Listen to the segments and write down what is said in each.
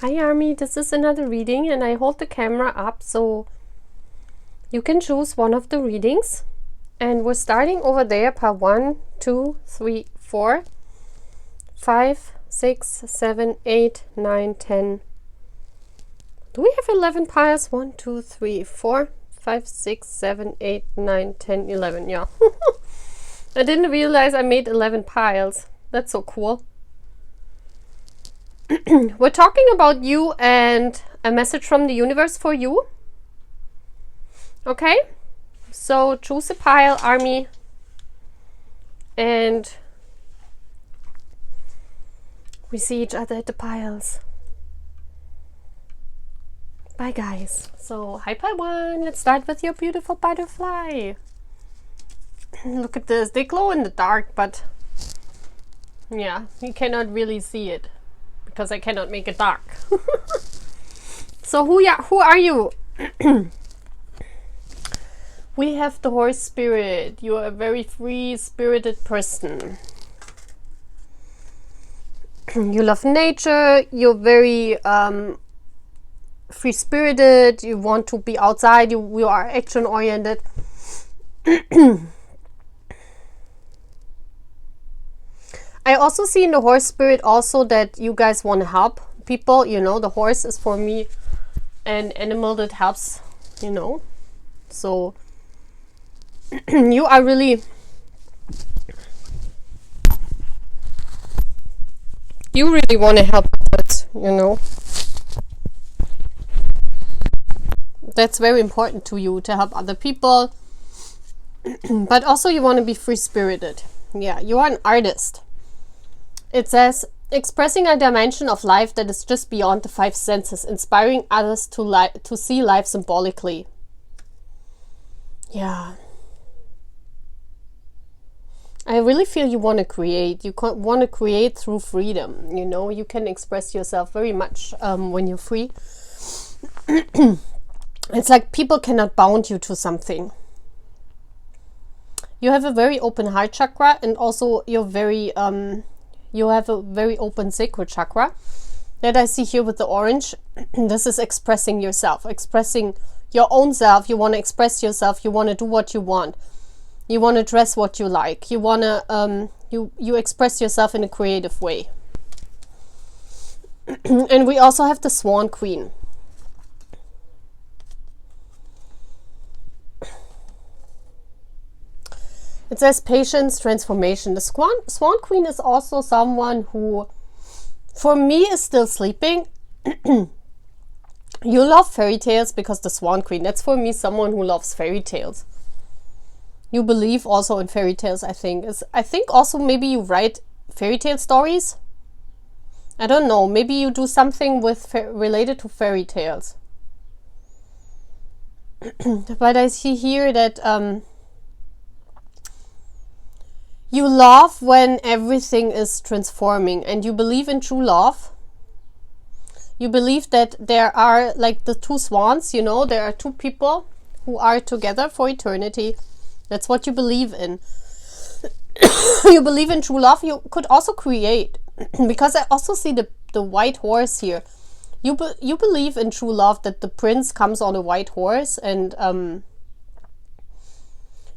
Hi Army, this is another reading and I hold the camera up so you can choose one of the readings. And we're starting over there, pile 1, 2, 3, 4, 5, 6, 7, 8, 9, 10. Do we have 11 piles? 1, 2, 3, 4, 5, 6, 7, 8, 9, 10, 11. Yeah. I didn't realize I made 11 piles. That's so cool. We're talking about you and a message from the universe for you. Okay? So choose a pile, Army. And we see each other at the piles. Bye, guys. So, hi, pile 1. Let's start with your beautiful butterfly. Look at this. They glow in the dark, but yeah, you cannot really see it because I cannot make it dark. So who are you? We have the horse spirit. You are a very free-spirited person. You love nature. You're very free-spirited. You want to be outside. You are action-oriented. I also see in the horse spirit also that you guys want to help people. You know, the horse is for me an animal that helps, you know. So you are really, you really want to help others, you know. That's very important to you, to help other people. But also you want to be free-spirited. Yeah, you are an artist. It says, expressing a dimension of life that is just beyond the 5 senses, inspiring others to see life symbolically. Yeah. I really feel you want to create. You want to create through freedom. You know, you can express yourself very much when you're free. It's like people cannot bound you to something. You have a very open heart chakra, and also you're very you have a very open sacral chakra that I see here with the orange. This is expressing yourself, expressing your own self. You want to express yourself. You want to do what you want. You want to dress what you like. You want to you express yourself in a creative way. And we also have the Swan Queen. It says patience, transformation. The Swan Queen is also someone who, for me, is still sleeping. You love fairy tales because the Swan Queen, that's for me someone who loves fairy tales. You believe also in fairy tales, I think. I think also maybe you write fairy tale stories. I don't know. Maybe you do something with related to fairy tales. But I see here that you love when everything is transforming, and you believe in true love. You believe that there are like the two swans, you know, there are two people who are together for eternity. That's what you believe in. You believe in true love. You could also create, because I also see the white horse here. You believe in true love, that the prince comes on a white horse, and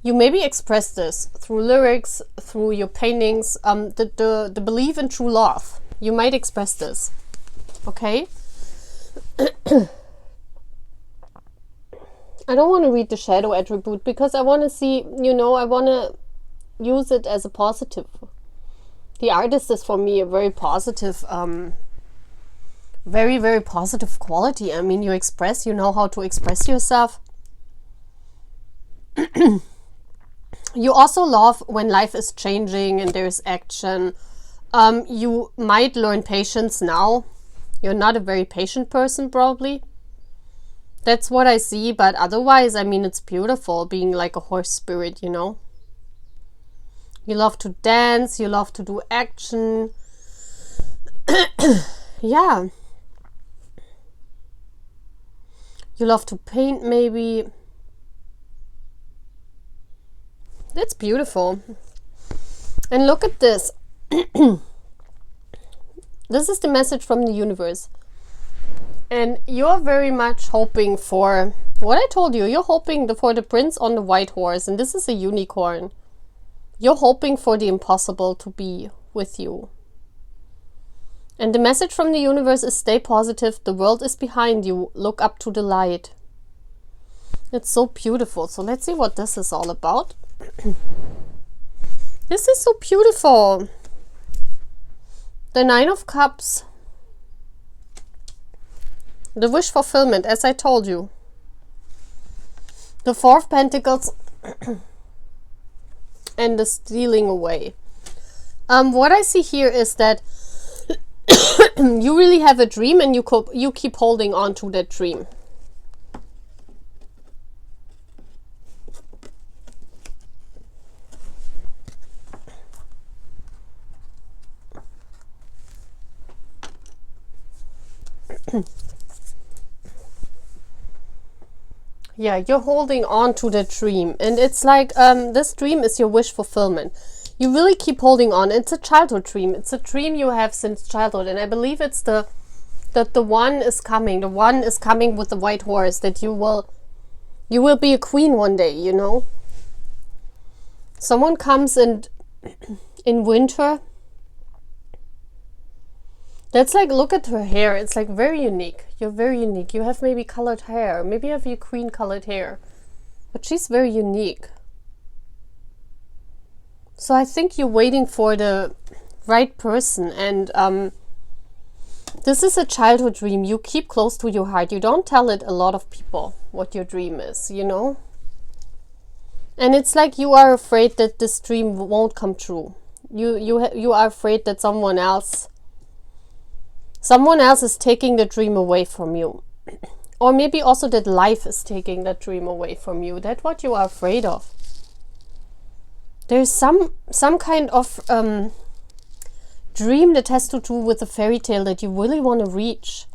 you maybe express this through lyrics, through your paintings, the belief in true love. You might express this, okay? I don't want to read the shadow attribute because I want to see, you know, I want to use it as a positive. The artist is for me a very positive, very, very positive quality. I mean, you know how to express yourself. You also love when life is changing and there's action. You might learn patience now. You're not a very patient person, probably. That's what I see, but otherwise, I mean, it's beautiful being like a horse spirit, you know. You love to dance, you love to do action. Yeah. You love to paint, maybe. That's beautiful. And look at this. This is the message from the universe. And you're very much hoping for what I told you. You're hoping for the prince on the white horse, and this is a unicorn. You're hoping for the impossible to be with you. And the message from the universe is stay positive. The world is behind you. Look up to the light. It's so beautiful. So let's see what this is all about. This is so beautiful. The Nine of Cups. The wish fulfillment, as I told you. The Four of Pentacles. And the stealing away. What I see here is that you really have a dream, and you keep holding on to that dream. Yeah, you're holding on to the dream, and it's like this dream is your wish fulfillment. You really keep holding on. It's a childhood dream. It's a dream you have since childhood, and I believe it's that the one is coming. The one is coming with the white horse, that you will be a queen one day, you know. Someone comes in winter. That's like, look at her hair. It's like very unique. You're very unique. You have maybe colored hair. Maybe you have your queen colored hair. But she's very unique. So I think you're waiting for the right person. And this is a childhood dream. You keep close to your heart. You don't tell it a lot of people what your dream is, you know. And it's like you are afraid that this dream won't come true. You are afraid that someone else is taking the dream away from you. Or maybe also that life is taking that dream away from you. That's what you are afraid of. There's some kind of dream that has to do with a fairy tale that you really want to reach.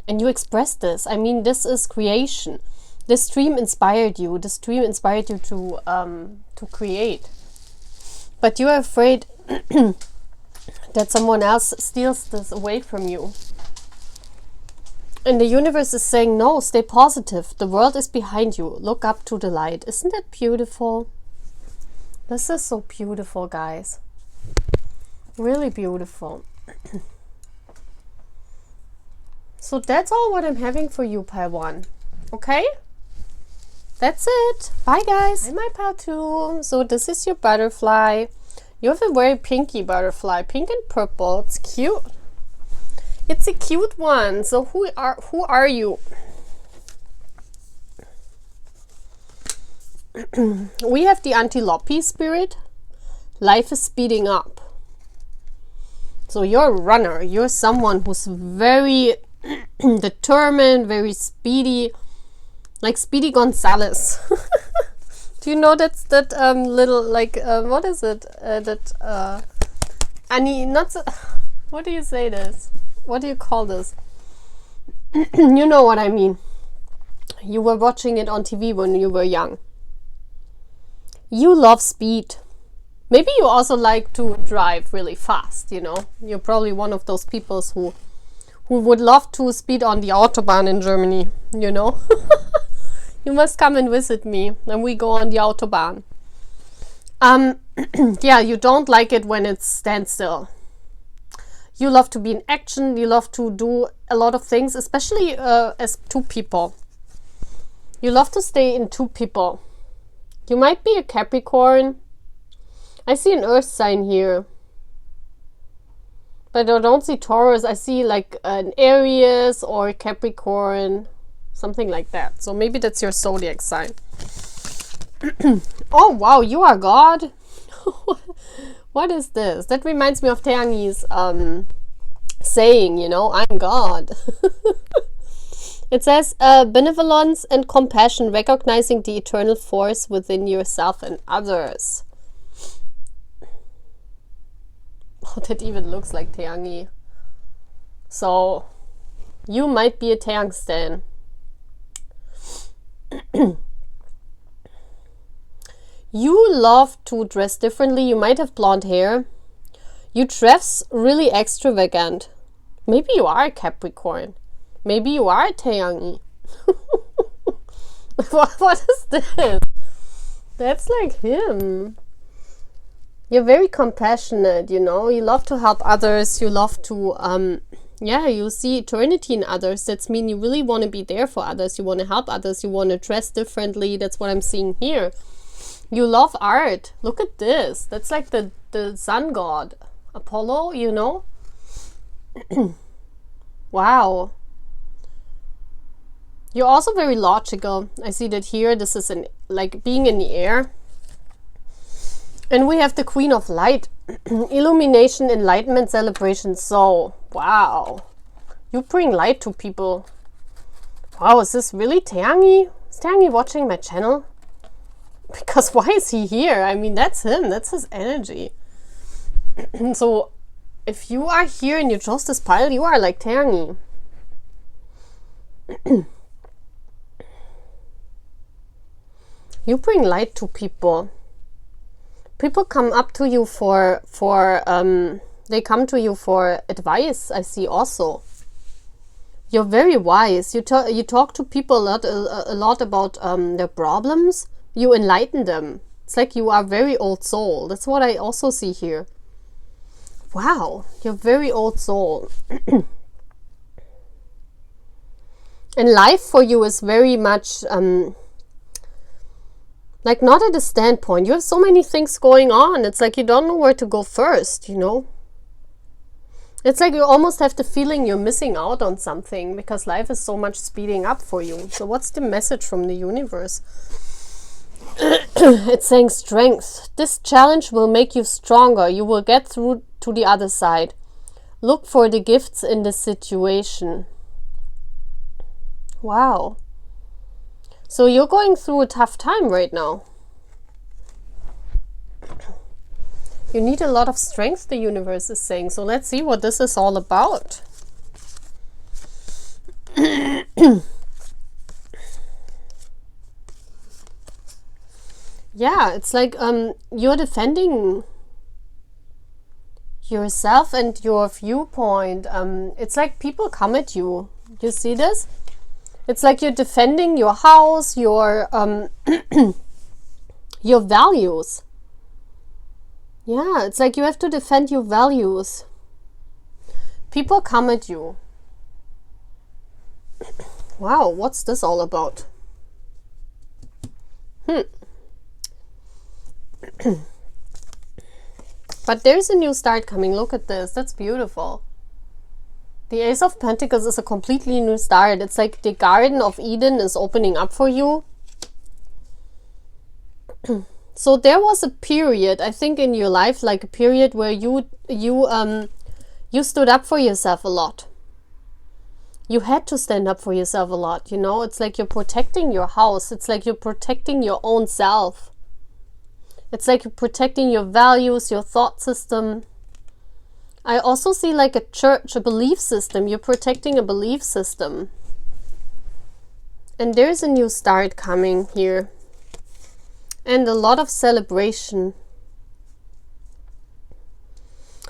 And you express this. I mean, this is creation. This dream inspired you. This dream inspired you to create. But you are afraid that someone else steals this away from you. And the universe is saying, no, stay positive. The world is behind you. Look up to the light. Isn't that beautiful? This is so beautiful, guys. Really beautiful. So that's all what I'm having for you, pile 1. Okay? That's it. Bye, guys. Hi, my pile 2. So this is your butterfly. You have a very pinky butterfly. Pink and purple. It's cute. It's a cute one. So who are you? We have the antelope spirit. Life is speeding up. So you're a runner. You're someone who's very determined, very speedy, like Speedy Gonzales. Do you know that little, like, what is it? Annie, not so, what do you say this? What do you call this? You know what I mean. You were watching it on TV when you were young. You love speed. Maybe you also like to drive really fast, you know. You're probably one of those people who would love to speed on the Autobahn in Germany, you know. You must come and visit me and we go on the Autobahn. Yeah, you don't like it when it's standstill. You love to be in action. You love to do a lot of things, especially as two people. You love to stay in two people. You might be a Capricorn. I see an earth sign here. But I don't see Taurus. I see like an Aries or a Capricorn. Something like that. So maybe that's your zodiac sign. Oh, wow. You are God. What is this? That reminds me of Taeanghi's saying, you know, I'm God. It says, benevolence and compassion, recognizing the eternal force within yourself and others. Oh, that even looks like Taeanghi. So, you might be a Taeang stan. You love to dress differently. You might have blonde hair. You dress really extravagant. Maybe you are a Capricorn. Maybe you are Taeyangi. What is this? That's like him. You're very compassionate, you know. You love to help others. You love to, yeah, you see eternity in others. That's mean you really want to be there for others. You want to help others. You want to dress differently. That's what I'm seeing here. You love art. Look at this. That's like the sun god. Apollo, you know. Wow. You're also very logical. I see that here. This is like being in the air. And we have the Queen of Light. Illumination, enlightenment, celebration. So, wow. You bring light to people. Wow, is this really Taeyangi? Is Taeyangi watching my channel? Because why is he here? I mean, that's him. That's his energy. So, if you are here and you chose this pile, you are like Taeyangi. You bring light to people. People come up to you they come to you for advice, I see also. You're very wise. You talk to people a lot about their problems. You enlighten them. It's like you are very old soul. That's what I also see here. Wow, you're very old soul. And life for you is very much like not at a standpoint. You have so many things going on. It's like you don't know where to go first, you know. It's like you almost have the feeling you're missing out on something because life is so much speeding up for you. So what's the message from the universe? It's saying strength. This challenge will make you stronger. You will get through to the other side. Look for the gifts in the situation. Wow. So you're going through a tough time right now. You need a lot of strength, the universe is saying. So let's see what this is all about. Yeah, it's like you're defending yourself and your viewpoint. It's like people come at you. You see this? It's like you're defending your house, your your values. Yeah, it's like you have to defend your values. People come at you. Wow, what's this all about? But there's a new start coming. Look at this. That's beautiful. The Ace of Pentacles is a completely new start. It's like the Garden of Eden is opening up for you. So there was a period, I think, in your life, like a period where you stood up for yourself a lot. You had to stand up for yourself a lot, you know. It's like you're protecting your house. It's like you're protecting your own self. It's like you're protecting your values, your thought system. I also see like a church, a belief system. You're protecting a belief system. And there's a new start coming here. And a lot of celebration.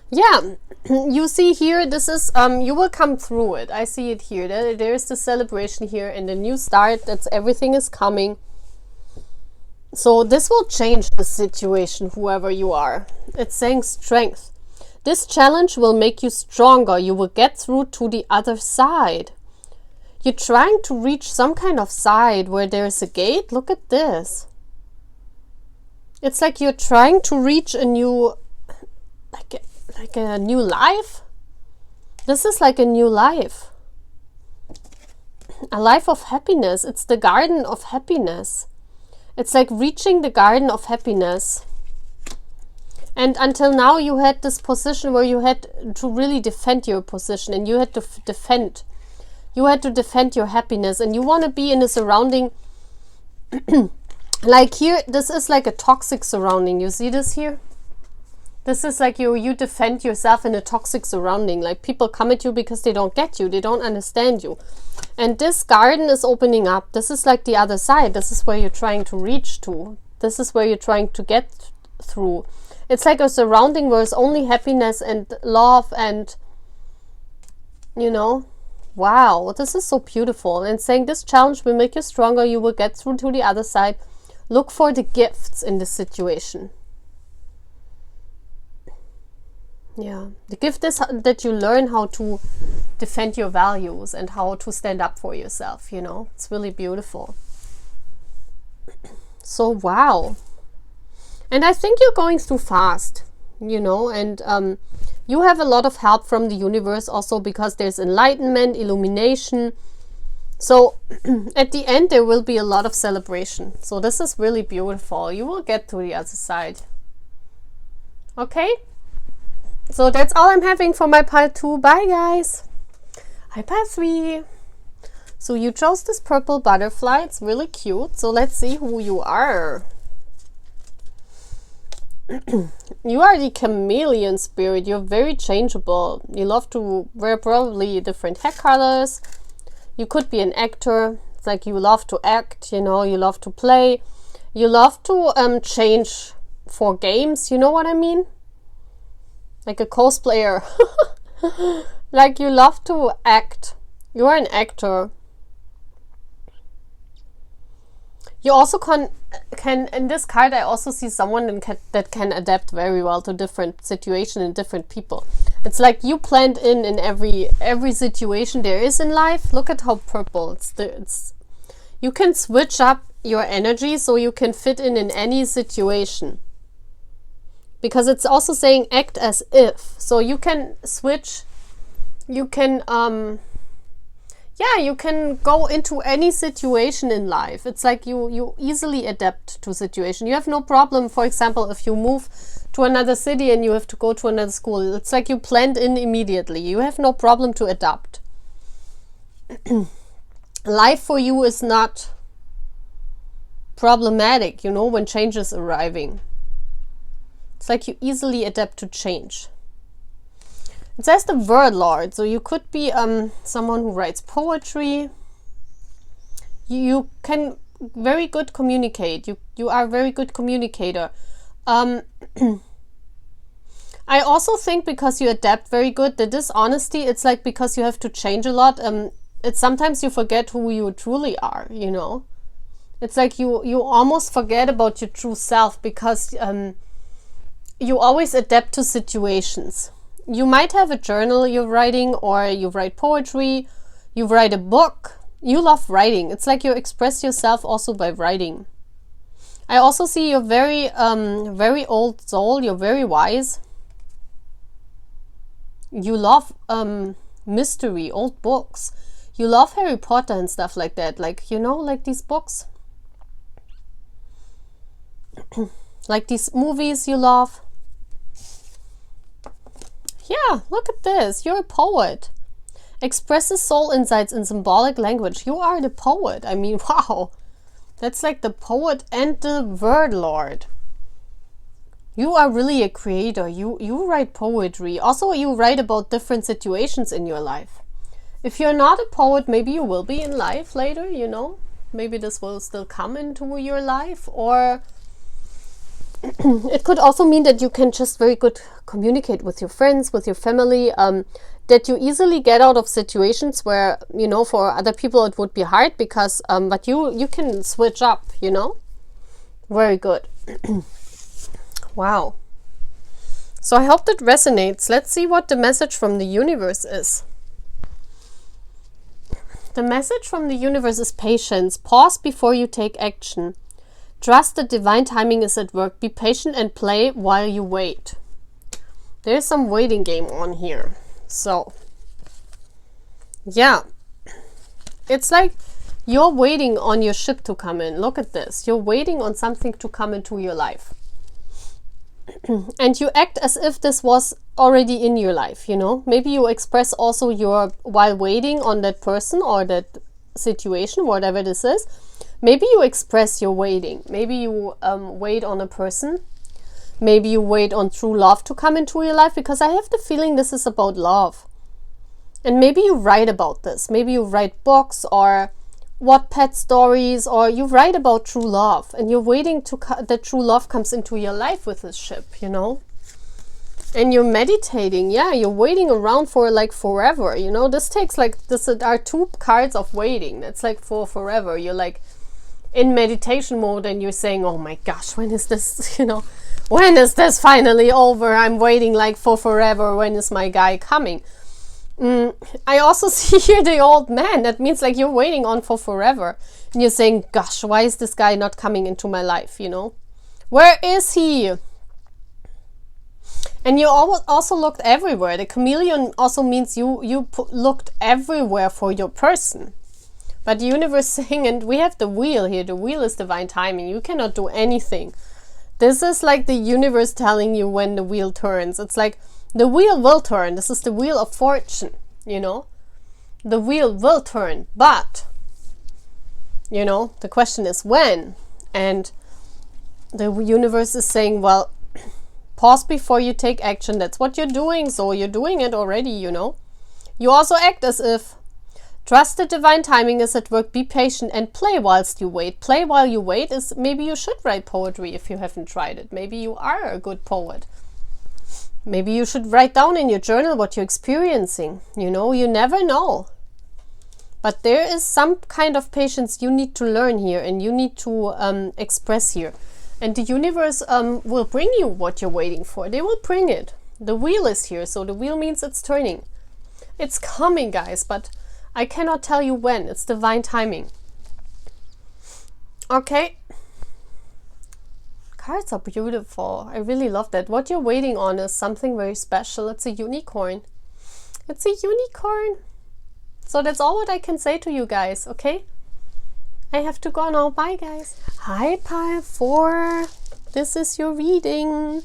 Yeah, you see here, this is, you will come through it. I see it here. There's the celebration here and the new start. That's everything is coming. So this will change the situation, whoever you are. It's saying strength. This challenge will make you stronger. You will get through to the other side. You're trying to reach some kind of side where there's a gate. Look at this. It's like you're trying to reach a new, like a new life. This is like a new life. A life of happiness. It's the garden of happiness. It's like reaching the garden of happiness. And until now you had this position where you had to really defend your position, and you had to defend. You had to defend your happiness, and you want to be in a surrounding like here, this is like a toxic surrounding. You see this here? This is like you defend yourself in a toxic surrounding. Like people come at you because they don't get you. They don't understand you. And this garden is opening up. This is like the other side. This is where you're trying to reach to. This is where you're trying to get through. It's like a surrounding where it's only happiness and love and, you know, Wow, this is so beautiful. And saying this challenge will make you stronger. You will get through to the other side. Look for the gifts in this situation. Yeah, the gift is that you learn how to defend your values and how to stand up for yourself, you know. It's really beautiful. So, wow. And I think you're going through fast, you know, and you have a lot of help from the universe also, because there's enlightenment, illumination. So at the end, there will be a lot of celebration. So this is really beautiful. You will get to the other side. Okay? So that's all I'm having for my pile 2. Bye, guys. Hi, pile 3. So you chose this purple butterfly. It's really cute. So let's see who you are. You are the chameleon spirit. You're very changeable. You love to wear probably different hair colors. You could be an actor. It's like you love to act, you know, you love to play. You love to change for games, you know what I mean? Like a cosplayer. Like you love to act. You are an actor. You also can in this card, I also see someone that can adapt very well to different situations and different people. It's like you blend in every situation there is in life. Look at how purple it's. You can switch up your energy so you can fit in any situation. Because it's also saying act as if. So you can switch. You can you can go into any situation in life. It's like you easily adapt to situation. You have no problem, for example, if you move to another city and you have to go to another school. It's like you blend in immediately. You have no problem to adapt. Life for you is not problematic, you know, when change is arriving. It's like you easily adapt to change. It says the word lord, so you could be someone who writes poetry. You can very good communicate. You are a very good communicator. I also think because you adapt very good, the dishonesty, it's like because you have to change a lot. It's sometimes you forget who you truly are, you know. It's like you almost forget about your true self because you always adapt to situations. You might have a journal you're writing, or you write poetry, you write a book. You love writing. It's like you express yourself also by writing. I also see you're very, very old soul. You're very wise. You love mystery, old books. You love Harry Potter and stuff like that. Like, you know, like these books. Like these movies you love. Yeah, look at this. You're a poet. Expresses soul insights in symbolic language. You are the poet. I mean, wow. That's like the poet and the word lord. You are really a creator. You write poetry. Also, you write about different situations in your life. If you're not a poet, maybe you will be in life later, you know. Maybe this will still come into your life, or it could also mean that you can just very good communicate with your friends, with your family, that you easily get out of situations where, you know, for other people it would be hard because, but you can switch up, you know. Very good. Wow. So I hope that resonates. Let's see what the message from the universe is. The message from the universe is patience. Pause before you take action. Trust that divine timing is at work. Be patient and play while you wait. There's some waiting game on here. So, yeah. It's like you're waiting on your ship to come in. Look at this. You're waiting on something to come into your life. And you act as if this was already in your life, you know. Maybe you express also your, while waiting on that person or that situation, whatever this is. Maybe you express your waiting. Maybe you wait on a person. Maybe you wait on true love to come into your life, because I have the feeling this is about love. And maybe you write about this. Maybe you write books or Wattpad stories, or you write about true love, and you're waiting to that true love comes into your life with this ship, you know. And you're meditating. Yeah, you're waiting around for like forever, you know. This takes like, this are 2 cards of waiting. That's like for forever. You're like in meditation mode and you're saying, oh my gosh, when is this, you know, when is this finally over? I'm waiting like for forever. When is my guy coming? I also see here the old man. That means like you're waiting on for forever. And you're saying, gosh, why is this guy not coming into my life, you know? Where is he? And you also looked everywhere. The chameleon also means you looked everywhere for your person. But the universe saying, and we have the wheel here. The wheel is divine timing. You cannot do anything. This is like the universe telling you when the wheel turns. It's like the wheel will turn. This is the wheel of fortune, you know. The wheel will turn. But, you know, the question is when. And the universe is saying, well, pause before you take action. That's what you're doing. So you're doing it already, you know. You also act as if. Trust the divine timing is at work. Be patient and play whilst you wait. Play while you wait is, maybe you should write poetry if you haven't tried it. Maybe you are a good poet. Maybe you should write down in your journal what you're experiencing. You know, you never know. But there is some kind of patience you need to learn here, and you need to express here. And the universe will bring you what you're waiting for. They will bring it. The wheel is here, so the wheel means it's turning. It's coming, guys, but I cannot tell you when. It's divine timing. Okay. Cards are beautiful. I really love that. What you're waiting on is something very special. It's a unicorn. It's a unicorn. So that's all what I can say to you guys, okay? I have to go now. Bye, guys. Hi, Pile 4. This is your reading.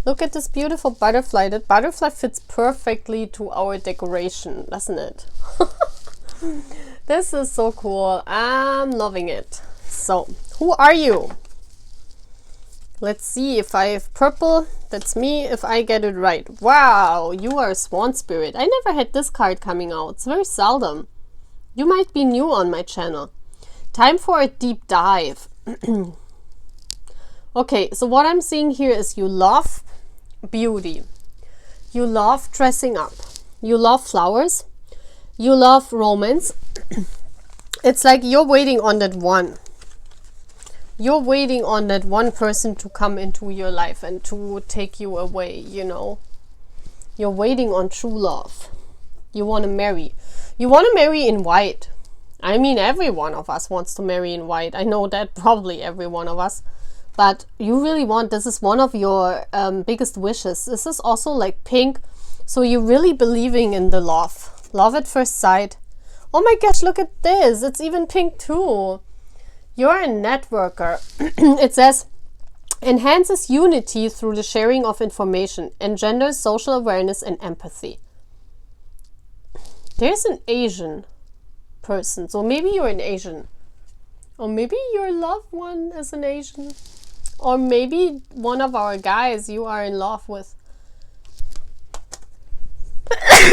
Look at this beautiful butterfly. That butterfly fits perfectly to our decoration, doesn't it? This is so cool. I'm loving it. So, who are you? Let's see if I have purple. That's me, if I get it right. Wow, you are a swan spirit. I never had this card coming out. It's very seldom. You might be new on my channel. Time for a deep dive. Okay, so what I'm seeing here is you love beauty. You love dressing up. You love flowers. You love romance. It's like you're waiting on that one. You're waiting on that one person to come into your life and to take you away, you know. You're waiting on true love. You want to marry. You want to marry in white. I mean, every one of us wants to marry in white. I know that, probably every one of us. But you really want, this is one of your biggest wishes. This is also like pink. So you're really believing in the love. Love at first sight. Oh my gosh, look at this. It's even pink too. You're a networker. It says, enhances unity through the sharing of information, engenders social awareness and empathy. There's an Asian person. So maybe you're an Asian. Or maybe your loved one is an Asian. Or maybe one of our guys you are in love with.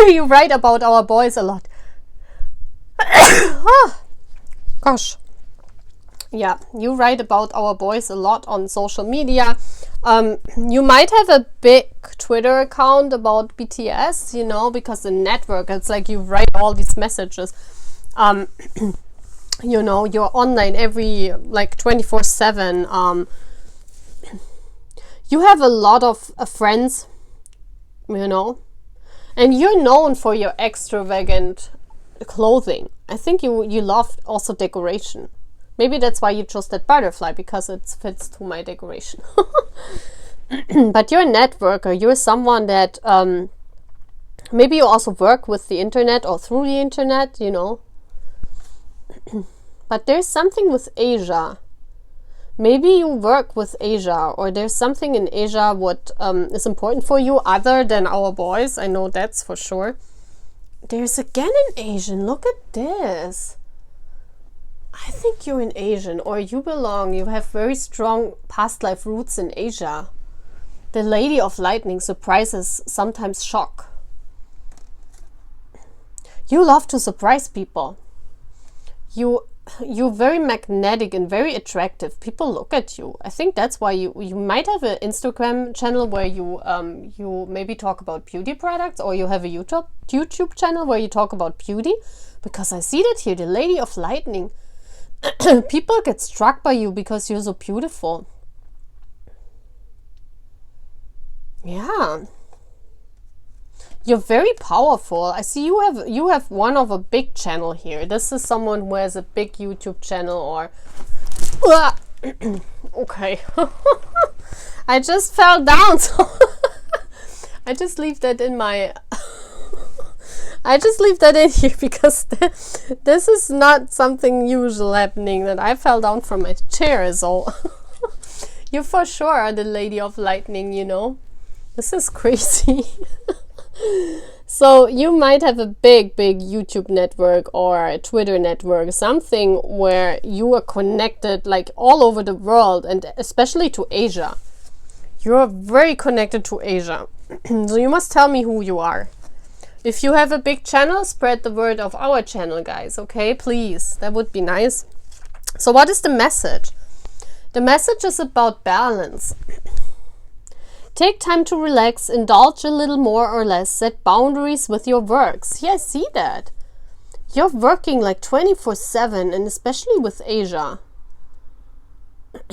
You write about our boys a lot. Oh, gosh. Yeah, you write about our boys a lot on social media. You might have a big Twitter account about BTS, you know, because the network, it's like you write all these messages. You know, you're online every, like 24/7. You have a lot of friends, you know, and you're known for your extravagant clothing. I think you love also decoration. Maybe that's why you chose that butterfly, because it fits to my decoration. But you're a networker. You're someone that maybe you also work with the internet or through the internet, you know. But there's something with Asia. Maybe you work with Asia, or there's something in Asia what is important for you other than our boys. I know that's for sure. There's again an Asian. Look at this. I think you're an Asian, or you belong. You have very strong past life roots in Asia. The Lady of Lightning, surprises, sometimes shock. You love to surprise people. You you're very magnetic and very attractive. People look at you. I think that's why you might have an Instagram channel where you maybe talk about beauty products, or you have a YouTube channel where you talk about beauty, because I see that here, the Lady of Lightning. People get struck by you because you're so beautiful. Yeah. You're very powerful. I see you have one of a big channel here. This is someone who has a big YouTube channel, or okay. I just fell down, so I just leave that in my I just leave that in here because this is not something usual happening, that I fell down from my chair. So you for sure are the Lady of Lightning, you know. This is crazy. So you might have a big YouTube network or a Twitter network, something where you are connected like all over the world, and especially to Asia. You're very connected to Asia. So you must tell me who you are. If you have a big channel, spread the word of our channel, guys, okay? Please, that would be nice. So what is the message? The message is about balance. Take time to relax, indulge a little more or less, set boundaries with your works. Yeah, I see that. You're working like 24/7, and especially with Asia.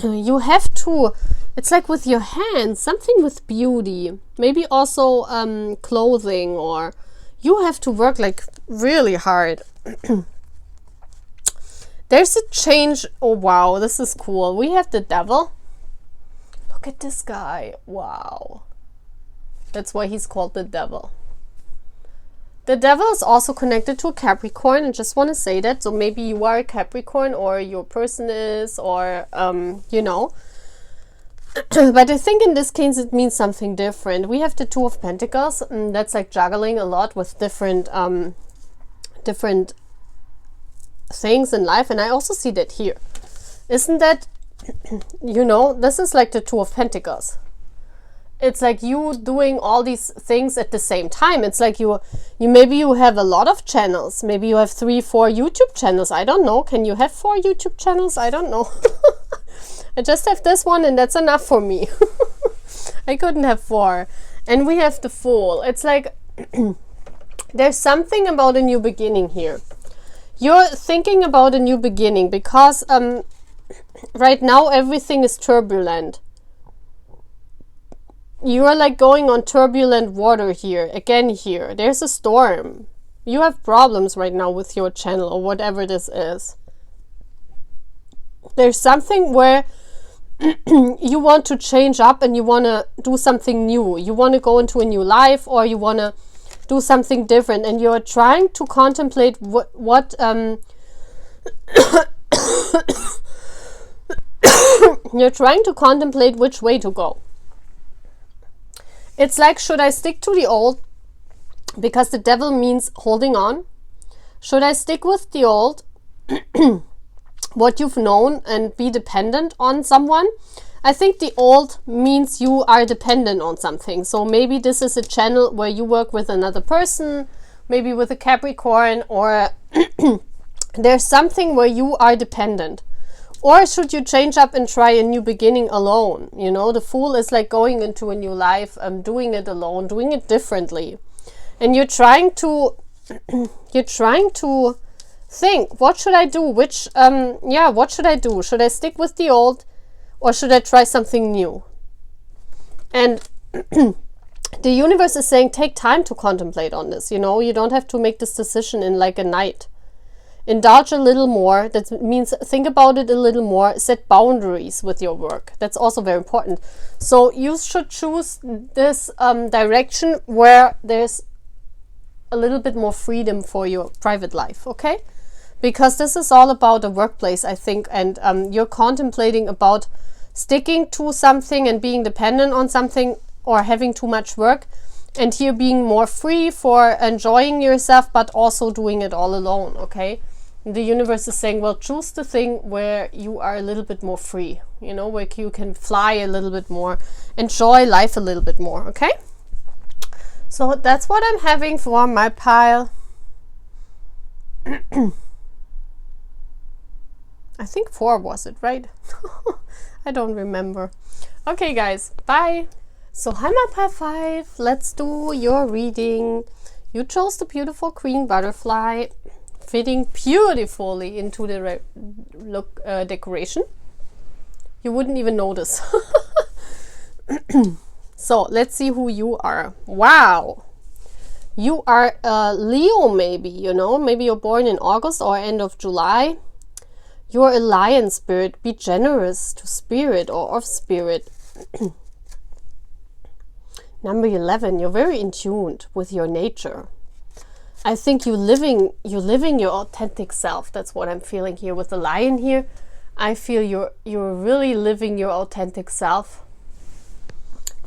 You have to, it's like with your hands, something with beauty. Maybe also clothing, or you have to work like really hard. There's a change. Oh, wow, this is cool. We have the Devil. Look at this guy. Wow. That's why he's called the Devil. The Devil is also connected to a Capricorn. I just want to say that. So maybe you are a Capricorn, or your person is, or, you know. But I think in this case it means something different. We have the Two of Pentacles. And that's like juggling a lot with different things in life. And I also see that here. Isn't that... You know, this is like the Two of Pentacles. It's like you doing all these things at the same time. It's like you maybe you have a lot of channels. Maybe you have 3, 4 YouTube channels. I don't know. Can you have 4 YouTube channels? I don't know. I just have this one, and that's enough for me. I couldn't have 4. And we have the Fool. It's like there's something about a new beginning here. You're thinking about a new beginning because right now everything is turbulent. You are like going on turbulent water here. Again here. There's a storm. You have problems right now with your channel, or whatever this is. There's something where you want to change up, and you want to do something new. You want to go into a new life, or you want to do something different, and you're trying to contemplate what you're trying to contemplate which way to go. It's like, should I stick to the old? Because the Devil means holding on. Should I stick with the old, what you've known, and be dependent on someone? I think the old means you are dependent on something. So maybe this is a channel where you work with another person, maybe with a Capricorn, or there's something where you are dependent. Or should you change up and try a new beginning alone? You know, the Fool is like going into a new life, doing it alone, doing it differently. And you're trying to think, what should I do? What should I do? Should I stick with the old, or should I try something new? And the universe is saying, take time to contemplate on this. You know, you don't have to make this decision in like a night. Indulge a little more. That means think about it a little more. Set boundaries with your work. That's also very important. So you should choose this direction where there's a little bit more freedom for your private life, okay? Because this is all about the workplace, I think, and you're contemplating about sticking to something and being dependent on something, or having too much work, and here being more free for enjoying yourself, but also doing it all alone, okay? The universe is saying, well, choose the thing where you are a little bit more free, you know, where you can fly a little bit more, enjoy life a little bit more, okay? So that's what I'm having for my pile. I think 4 was it, right? I don't remember. Okay, guys, bye. So, I'm up high 5. Let's do your reading. You chose the beautiful queen butterfly, fitting beautifully into the decoration. You wouldn't even notice. So, let's see who you are. Wow. You are Leo, maybe, you know. Maybe you're born in August or end of July. You're a lion spirit. Be generous to spirit or of spirit. Number 11, you're very in tune with your nature. I think you're living your authentic self. That's what I'm feeling here with the lion here. I feel you're really living your authentic self.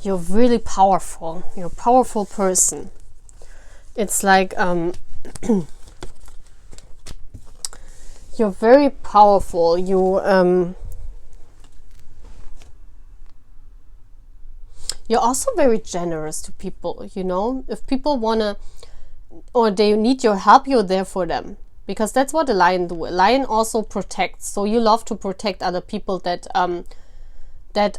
You're really powerful. You're a powerful person. It's like you're very powerful. You're also very generous to people, you know. If people wanna or they need your help, you're there for them. Because that's what a lion do. A lion also protects. So you love to protect other people that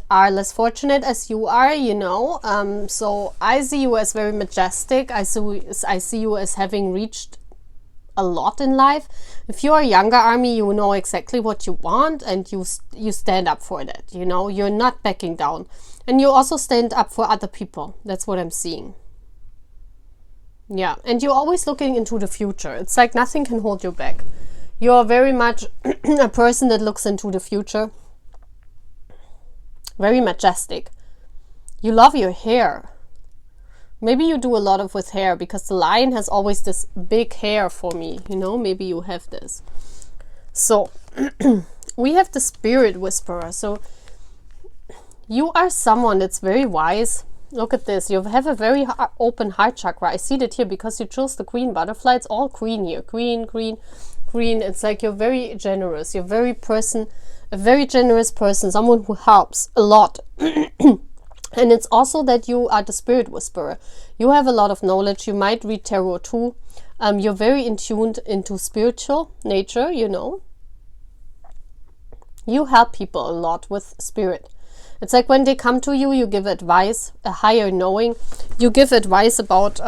are less fortunate as you are, you know. So I see you as very majestic. I see you as having reached a lot in life. If you're a younger army, you know exactly what you want, and you stand up for that, you know. You're not backing down, and you also stand up for other people. That's what I'm seeing. Yeah, and you're always looking into the future. It's like nothing can hold you back. You're very much a person that looks into the future. Very majestic. You love your hair. Maybe you do a lot with hair, because the lion has always this big hair for me, you know. Maybe you have this. So we have the spirit whisperer. So you are someone that's very wise. Look at this. You have a very open heart chakra. I see that here because you chose the queen butterfly. It's all green here. Green, green, green. It's like you're very generous. You're a very generous person. Someone who helps a lot. And it's also that you are the spirit whisperer. You have a lot of knowledge. You might read tarot too. You're very in tuned into spiritual nature, you know. You help people a lot with spirit. It's like when they come to you, you give advice, a higher knowing. You give advice about,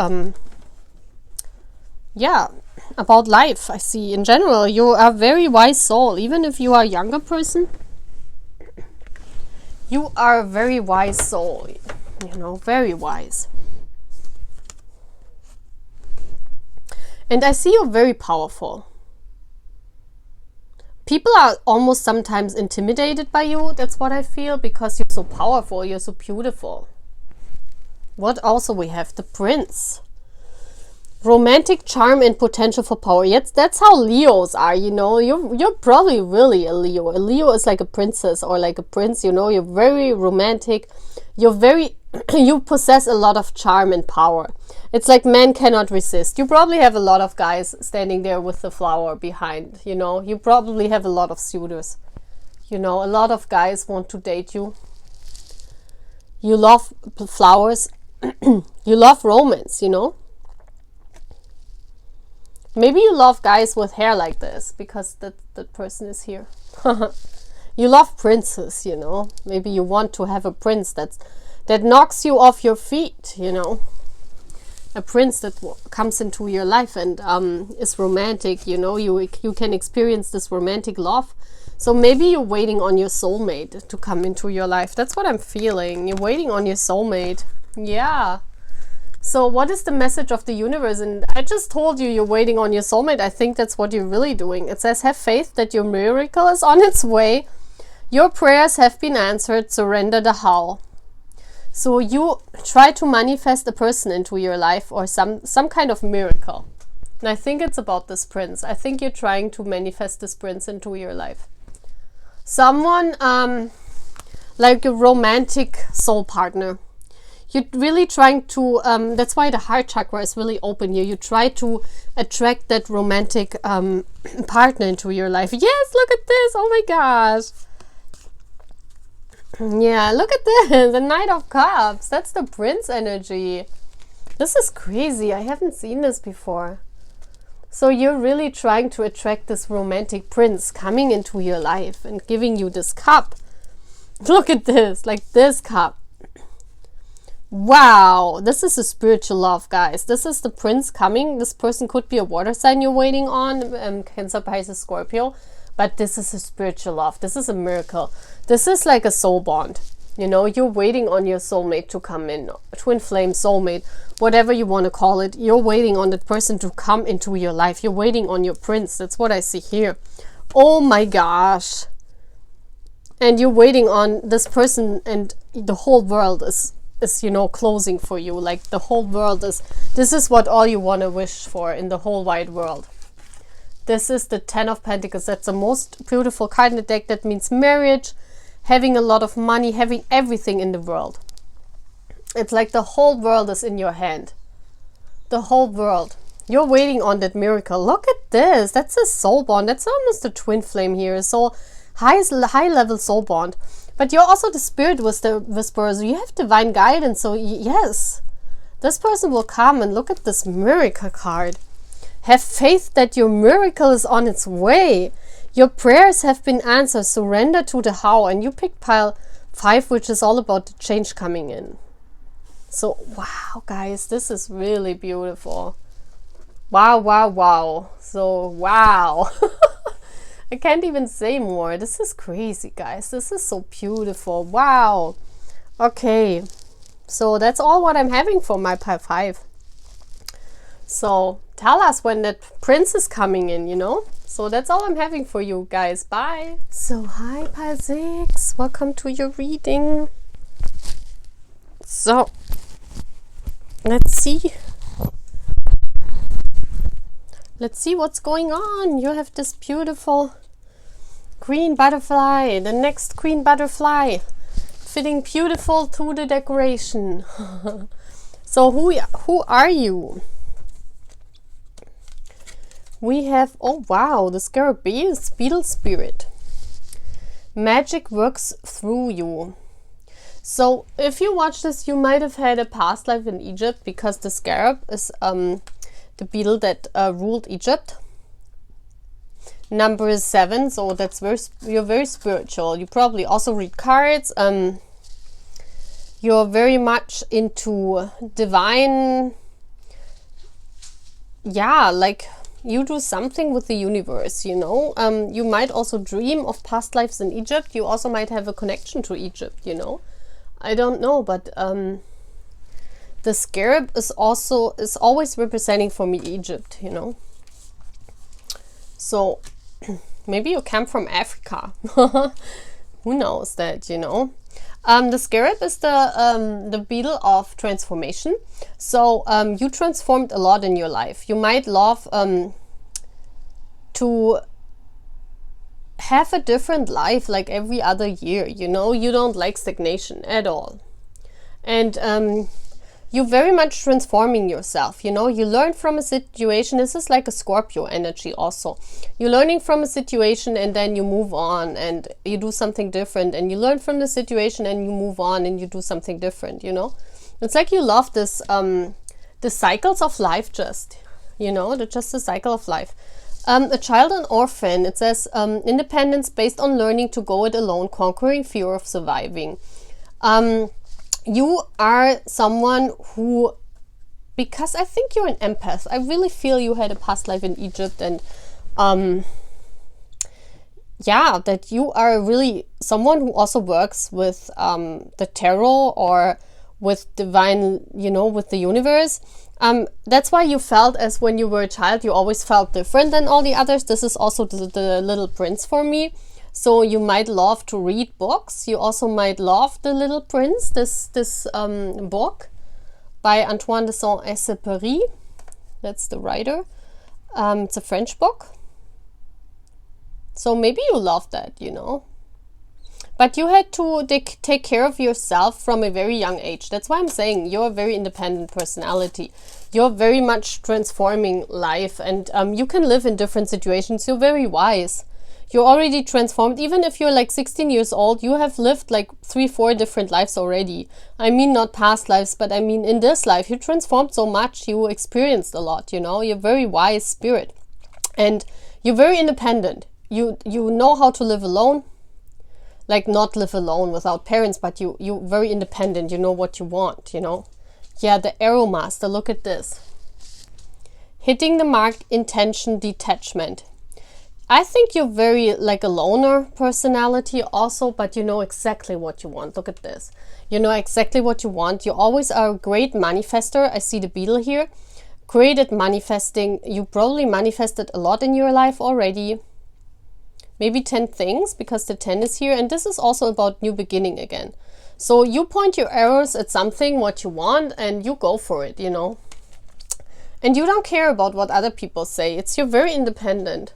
about life. I see. In general, you are a very wise soul. Even if you are a younger person, you are a very wise soul. You know, very wise. And I see you're very powerful. People are almost sometimes intimidated by you. That's what I feel, because you're so powerful, you're so beautiful. What also we have? The prince. Romantic charm and potential for power. Yes, that's how Leos are, you know. You're probably really a Leo. A Leo is like a princess or like a prince, you know. You're very romantic. You possess a lot of charm and power. It's like men cannot resist. You probably have a lot of guys standing there with the flower behind, you know. You probably have a lot of suitors. You know, a lot of guys want to date you. You love flowers. You love romance, you know. Maybe you love guys with hair like this, because that person is here. You love princes, you know. Maybe you want to have a prince that knocks you off your feet, you know. A prince that comes into your life and is romantic, you know. You can experience this romantic love. So maybe you're waiting on your soulmate to come into your life. That's what I'm feeling. You're waiting on your soulmate. Yeah. So what is the message of the universe? And I just told you you're waiting on your soulmate. I think that's what you're really doing. It says, have faith that your miracle is on its way. Your prayers have been answered. Surrender the how. So you try to manifest a person into your life, or some kind of miracle. And I think it's about this prince. I think you're trying to manifest this prince into your life. Someone like a romantic soul partner. You're really trying to, that's why the heart chakra is really open here. You try to attract that romantic partner into your life. Yes, look at this. Oh my gosh. Yeah, look at this. The Knight of Cups. That's the prince energy. This is crazy. I haven't seen this before. So you're really trying to attract this romantic prince coming into your life and giving you this cup. Look at this, like this cup. Wow, this is a spiritual love, guys. This is the prince coming. This person could be a water sign you're waiting on, Cancer, Pisces, Scorpio. But this is a spiritual love. This is a miracle. This is like a soul bond. You know, you're waiting on your soulmate to come in. Twin flame, soulmate, whatever you want to call it. You're waiting on that person to come into your life. You're waiting on your prince. That's what I see here. Oh my gosh. And you're waiting on this person, and the whole world is you know, closing for you. Like the whole world is, this is what all you want to wish for in the whole wide world. This is the 10 of Pentacles. That's the most beautiful card in the deck. That means marriage, having a lot of money, having everything in the world. It's like the whole world is in your hand. The whole world. You're waiting on that miracle. Look at this. That's a soul bond. That's almost a twin flame here. So high level soul bond. But you're also the spirit whisperer. So you have divine guidance. So yes, this person will come. And look at this miracle card. Have faith that your miracle is on its way. Your prayers have been answered. Surrender to the how. And you picked pile 5, which is all about the change coming in. So, wow, guys, this is really beautiful. Wow, wow, wow. So, wow. I can't even say more. This is crazy, guys. This is so beautiful. Wow. Okay. So, that's all what I'm having for my pile 5. So, tell us when that prince is coming in, you know? So that's all I'm having for you guys. Bye. So hi pile 6. Welcome to your reading. So let's see. Let's see what's going on. You have this beautiful green butterfly. The next green butterfly. Fitting beautiful to the decoration. So who are you? We have, oh wow, the Scarabaeus beetle spirit. Magic works through you. So if you watch this, you might have had a past life in Egypt, because the scarab is the beetle that ruled Egypt. Number 7, so that's you're very spiritual. You probably also read cards. You're very much into divine, yeah, like you do something with the universe, you know. You might also dream of past lives in Egypt. You also might have a connection to Egypt, you know. I don't know, but the scarab is always representing for me Egypt, you know. So maybe you come from Africa. Who knows that, you know. The scarab is the beetle of transformation. So you transformed a lot in your life. You might love to have a different life like every other year, you know. You don't like stagnation at all. And you're very much transforming yourself, you know. You learn from a situation. This is like a Scorpio energy also. You're learning from a situation and then you move on and you do something different, and you learn from the situation and you move on and you do something different, you know. It's like you love this the cycles of life, just, you know, just the cycle of life. A child and orphan, it says independence based on learning to go it alone, conquering fear of surviving. You are someone who, because I think you're an empath, I really feel you had a past life in Egypt, and yeah, that you are really someone who also works with the tarot or with divine, you know, with the universe. That's why you felt as when you were a child, you always felt different than all the others. This is also the Little Prince for me. So you might love to read books. You also might love The Little Prince, this book by Antoine de Saint-Exupéry. That's the writer. It's a French book. So maybe you love that, you know. But you had to take care of yourself from a very young age. That's why I'm saying you're a very independent personality. You're very much transforming life, and you can live in different situations. You're very wise. You're already transformed. Even if you're like 16 years old, you have lived like 3-4 different lives already. I mean, not past lives, but I mean in this life, you transformed so much. You experienced a lot, you know. You're a very wise spirit. And you're very independent. You know how to live alone. Like, not live alone without parents, but you're very independent. You know what you want, you know. Yeah, the Arrow Master, look at this. Hitting the mark, intention, detachment. I think you're very like a loner personality also, but you know exactly what you want. Look at this. You know exactly what you want. You always are a great manifester. I see the beetle here. Great at manifesting. You probably manifested a lot in your life already. Maybe 10 things, because the 10 is here. And this is also about new beginning again. So you point your arrows at something, what you want, and you go for it, you know. And you don't care about what other people say. You're very independent.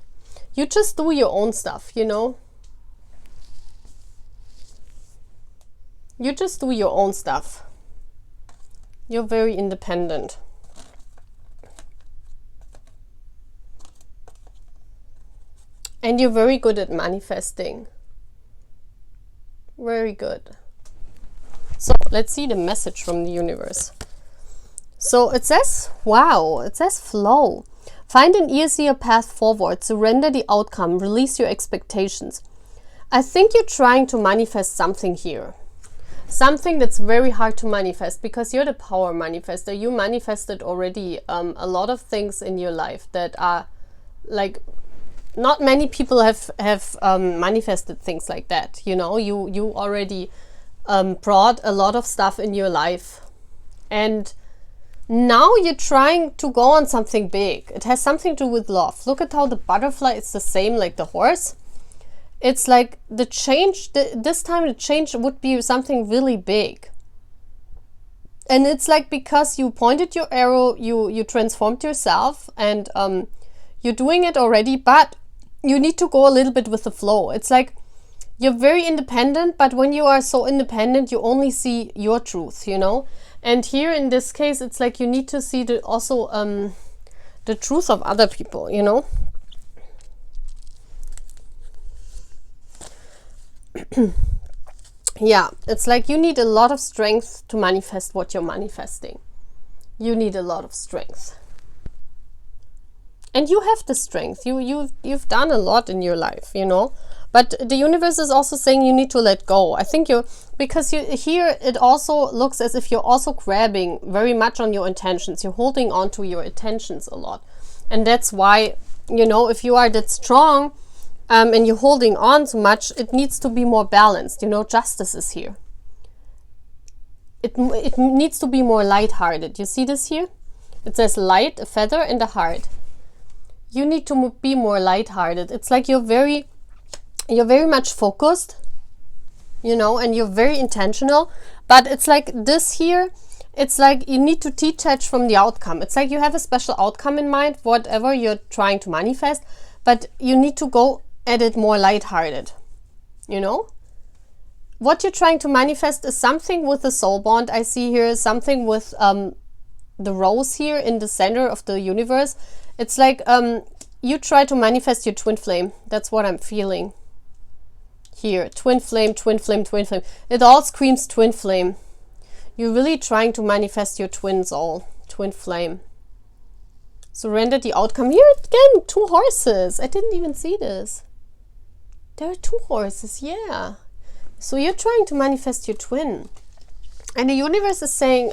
You just do your own stuff, you know. You just do your own stuff. You're very independent. And you're very good at manifesting. Very good. So let's see the message from the universe. So it says, wow, it says flow. Find an easier path forward. Surrender the outcome. Release your expectations. I think you're trying to manifest something here. Something that's very hard to manifest, because you're the power manifester. You manifested already a lot of things in your life that are like, not many people have manifested things like that. You know, you already brought a lot of stuff in your life, and now you're trying to go on something big. It has something to do with love. Look at how the butterfly is the same like the horse. It's like the change, this time the change would be something really big. And it's like, because you pointed your arrow, you transformed yourself, and you're doing it already, but you need to go a little bit with the flow. It's like you're very independent, but when you are so independent, you only see your truth, you know. And here in this case, it's like you need to see also the truth of other people, you know. Yeah, it's like you need a lot of strength to manifest what you're manifesting. You need a lot of strength. And you have the strength. You've done a lot in your life, you know. But the universe is also saying you need to let go. I think because here it also looks as if you're also grabbing very much on your intentions. You're holding on to your intentions a lot. And that's why, you know, if you are that strong and you're holding on so much, it needs to be more balanced. You know, justice is here. It needs to be more lighthearted. You see this here? It says light, a feather, and a heart. You need to be more lighthearted. It's like you're very much focused, you know, and you're very intentional. But it's like this here, it's like you need to detach from the outcome. It's like you have a special outcome in mind, whatever you're trying to manifest, but you need to go at it more lighthearted, you know. What you're trying to manifest is something with the soul bond. I see here something with the rose here in the center of the universe. It's like you try to manifest your twin flame. That's what I'm feeling here. Twin flame, twin flame, twin flame. It all screams twin flame. You're really trying to manifest your twin soul, twin flame. Surrender the outcome. Here again, 2 horses. I didn't even see this. There are 2 horses, yeah. So you're trying to manifest your twin. And the universe is saying,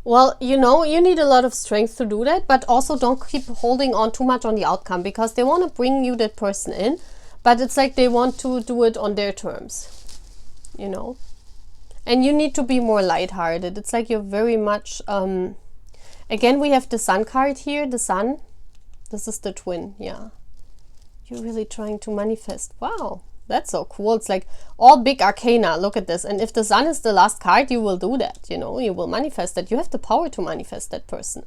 well, you know, you need a lot of strength to do that, but also don't keep holding on too much on the outcome, because they want to bring you that person in, but it's like they want to do it on their terms, you know. And you need to be more lighthearted. It's like you're very much, again, we have the sun card here, the sun. This is the twin, yeah. You're really trying to manifest. Wow. That's so cool. It's like all big arcana. Look at this. And if the sun is the last card, you will do that. You know, you will manifest that. You have the power to manifest that person.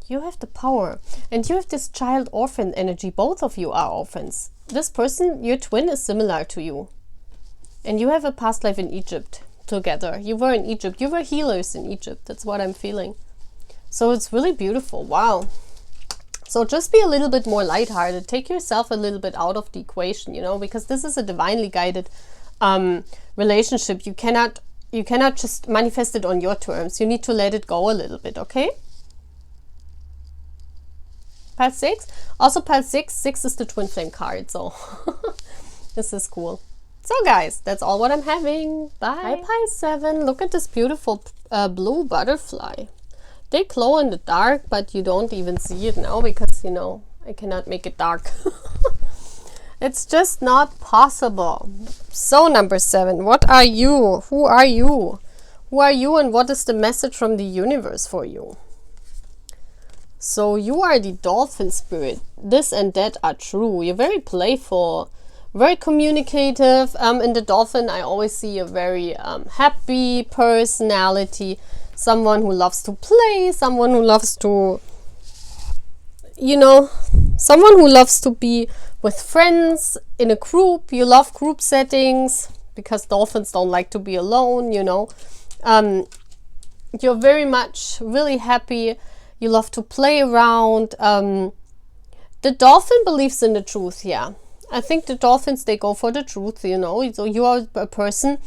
You have the power. And you have this child orphan energy. Both of you are orphans. This person, your twin, is similar to you. And you have a past life in Egypt together. You were in Egypt. You were healers in Egypt. That's what I'm feeling. So it's really beautiful. Wow. So just be a little bit more lighthearted. Take yourself a little bit out of the equation, you know, because this is a divinely guided relationship. You cannot just manifest it on your terms. You need to let it go a little bit, okay? Pile 6. Also pile 6 is the twin flame card, so this is cool. So guys, that's all what I'm having. Bye. Hi pile 7. Look at this beautiful blue butterfly. They glow in the dark, but you don't even see it now because, you know, I cannot make it dark. It's just not possible. So number 7, what are you? Who are you? Who are you, and what is the message from the universe for you? So you are the dolphin spirit. This and that are true. You're very playful, very communicative. In the dolphin, I always see a very happy personality. Someone who loves to play, someone who loves to, you know, someone who loves to be with friends in a group. You love group settings because dolphins don't like to be alone, you know. You're very much really happy. You love to play around. The dolphin believes in the truth, yeah. I think the dolphins, they go for the truth, you know. So you are a person.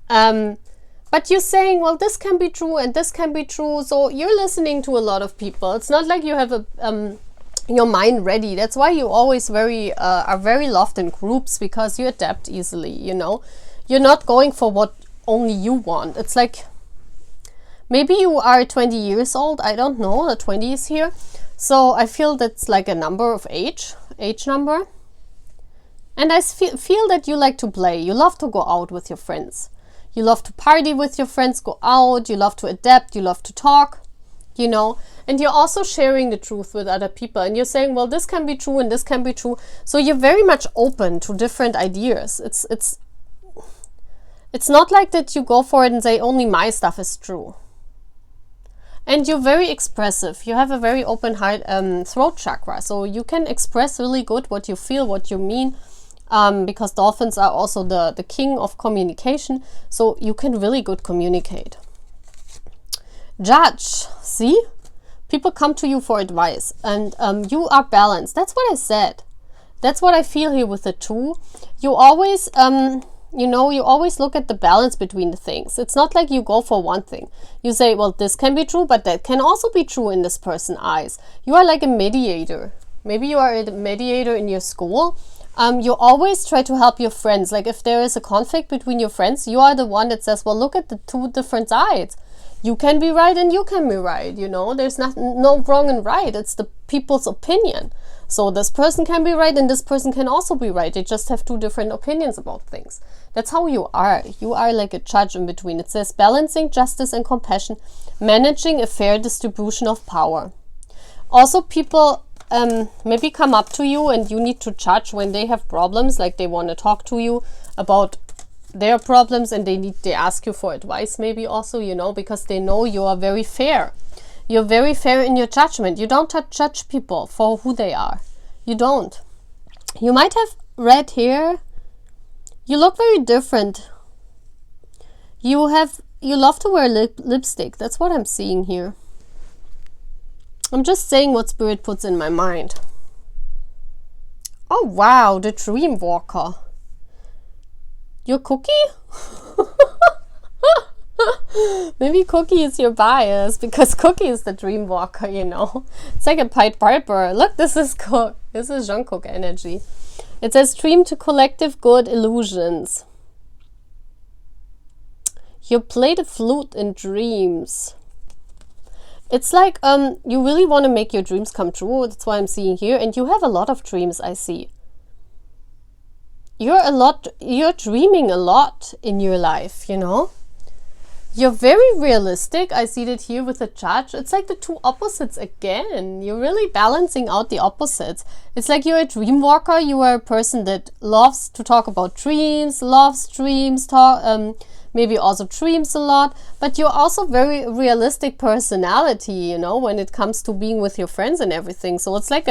But you're saying, well, this can be true and this can be true. So you're listening to a lot of people. It's not like you have your mind ready. That's why you always are very loved in groups, because you adapt easily, you know. You're not going for what only you want. It's like, maybe you are 20 years old. I don't know. The 20 is here. So I feel that's like a number of age number. And I feel that you like to play. You love to go out with your friends. You love to party with your friends, go out. You love to adapt. You love to talk, you know. And you're also sharing the truth with other people. And you're saying, well, this can be true and this can be true. So you're very much open to different ideas. It's not like that you go for it and say, only my stuff is true. And you're very expressive. You have a very open heart, throat chakra. So you can express really good what you feel, what you mean. Because dolphins are also the king of communication. So you can really good communicate. Judge. See? People come to you for advice. And you are balanced. That's what I said. That's what I feel here with the 2. You always... you know, you always look at the balance between the things. It's not like you go for one thing. You say, well, this can be true, but that can also be true in this person's eyes. You are like a mediator. Maybe you are a mediator in your school. You always try to help your friends. Like if there is a conflict between your friends, you are the one that says, well, look at the 2 different sides. You can be right and you can be right, you know. There's no wrong and right. It's the people's opinion. So this person can be right and this person can also be right. They just have 2 different opinions about things. That's how you are. You are like a judge in between. It says balancing justice and compassion, managing a fair distribution of power. Also, people maybe come up to you and you need to judge when they have problems, like they want to talk to you about their problems and they ask you for advice maybe also, you know, because they know you are very fair. You're very fair in your judgment. You don't judge people for who they are. You don't. You might have red hair. You look very different. You love to wear lipstick. That's what I'm seeing here. I'm just saying what Spirit puts in my mind. Oh wow, the Dream Walker. Your Cookie? Maybe Cookie is your bias, because Cookie is the dream walker, you know. It's like a Pied Piper. Look, this is Jungkook energy. It says dream to collective good illusions. You play the flute in dreams. It's like you really want to make your dreams come true. That's why I'm seeing here. And you have a lot of dreams, I see. You're dreaming a lot in your life, you know. You're very realistic. I see that here with the Judge. It's like the 2 opposites again. You're really balancing out the opposites. It's like you're a dream walker. You are a person that loves to talk about dreams, loves dreams, maybe also dreams a lot. But you're also very realistic personality, you know, when it comes to being with your friends and everything. So it's like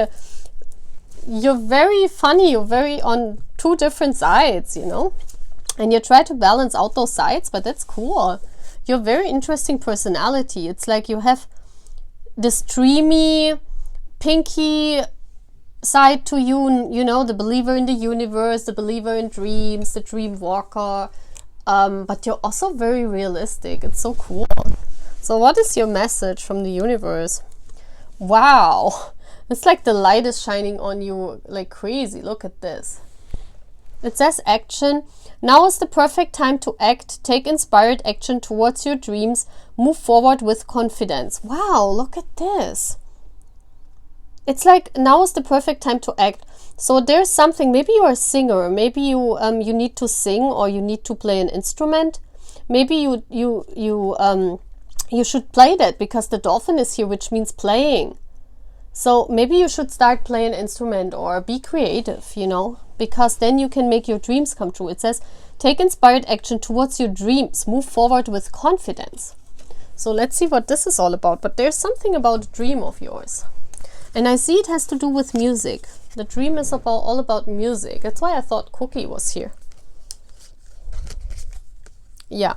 you're very funny. You're very on 2 different sides, you know. And you try to balance out those sides, but that's cool. You're very interesting personality. It's like you have this dreamy, pinky side to you, you know, the believer in the universe, the believer in dreams, the dream walker. But you're also very realistic. It's so cool. So what is your message from the universe? Wow. It's like the light is shining on you like crazy. Look at this. It says action. Now is the perfect time to act. Take inspired action towards your dreams. Move forward with confidence. Wow, look at this. It's like now is the perfect time to act. So there's something, maybe you're a singer, maybe you need to sing, or you need to play an instrument. Maybe you should play that because the dolphin is here, which means playing. So maybe you should start playing an instrument or be creative, you know, because then you can make your dreams come true. It says, take inspired action towards your dreams. Move forward with confidence. So let's see what this is all about. But there's something about a dream of yours. And I see it has to do with music. The dream is all about music. That's why I thought Cookie was here. Yeah.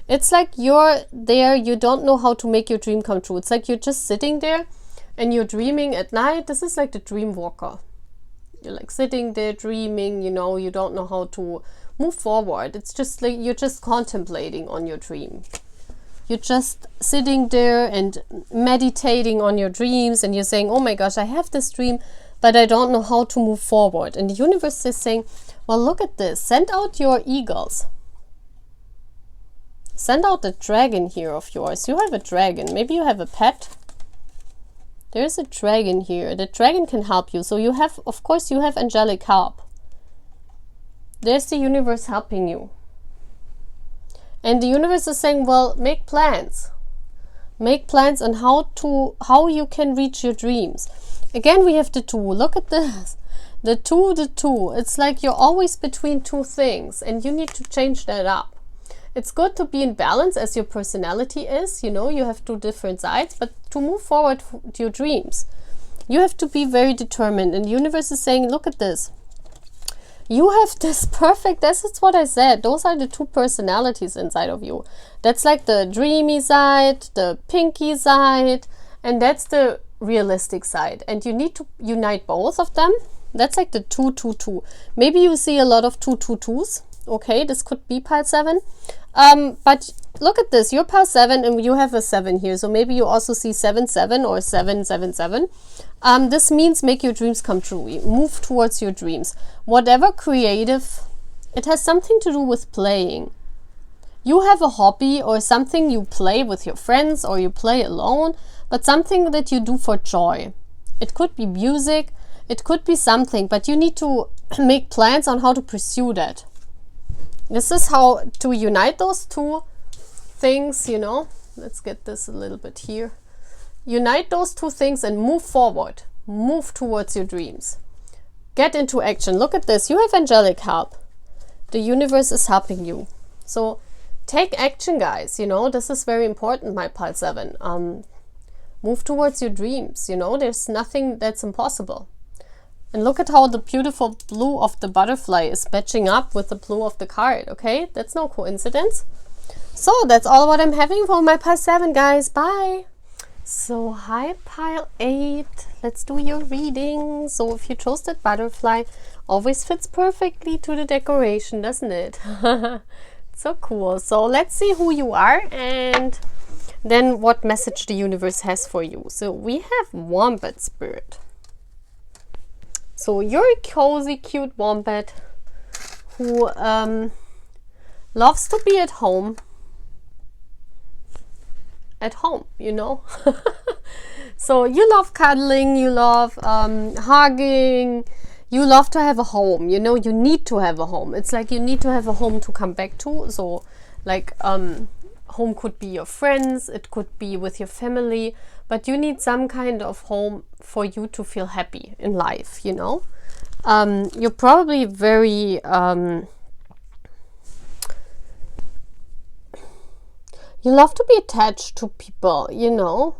It's like you're there, you don't know how to make your dream come true. It's like you're just sitting there and you're dreaming at night. This is like the dream walker. You're like sitting there dreaming, you know, you don't know how to move forward. It's just like you're just contemplating on your dream. You're just sitting there and meditating on your dreams, and you're saying, oh my gosh, I have this dream, but I don't know how to move forward. And the universe is saying, well, look at this. Send out your eagles. Send out the dragon here of yours. You have a dragon. Maybe you have a pet. There's a dragon here. The dragon can help you. So you have, of course, you have angelic help. There's the universe helping you. And the universe is saying, well, make plans. Make plans on how you can reach your dreams. Again, we have the two. Look at this. The two. It's like you're always between two things, and you need to change that up. It's good to be in balance as your personality is. You know, you have two different sides, but to move forward to your dreams, you have to be very determined. And the universe is saying, look at this. You have this perfect, that's what I said. Those are the two personalities inside of you. That's like the dreamy side, the pinky side, and that's the realistic side. And you need to unite both of them. That's like the 2-2-2. Maybe you see a lot of 2-2-2s. Okay, this could be pile 7. But look at this. You're pile 7 and you have a 7 here. So maybe you also see 7-7 or 7-7-7. This means make your dreams come true. Move towards your dreams. Whatever creative, it has something to do with playing. You have a hobby or something you play with your friends or you play alone, but something that you do for joy. It could be music, it could be something, but you need to make plans on how to pursue that. This is how to unite those two things, you know. Let's get this a little bit here. Unite those two things and move forward. Move towards your dreams. Get into action. Look at this. You have angelic help. The universe is helping you. So take action, guys. You know, this is very important, my pile 7. Move towards your dreams. You know, there's nothing that's impossible. And look at how the beautiful blue of the butterfly is matching up with the blue of the card, okay? That's no coincidence. So that's all what I'm having for my pile 7, guys. Bye! So, hi pile 8. Let's do your reading. So if you chose that butterfly, always fits perfectly to the decoration, doesn't it? So cool. So let's see who you are and then what message the universe has for you. So we have Wombat Spirit. So you're a cozy, cute wombat who loves to be at home. At home, you know. So you love cuddling, you love hugging, you love to have a home. You know, you need to have a home. It's like you need to have a home to come back to. So like home could be your friends, it could be with your family, but you need some kind of home for you to feel happy in life, you know. You're probably very you love to be attached to people, you know.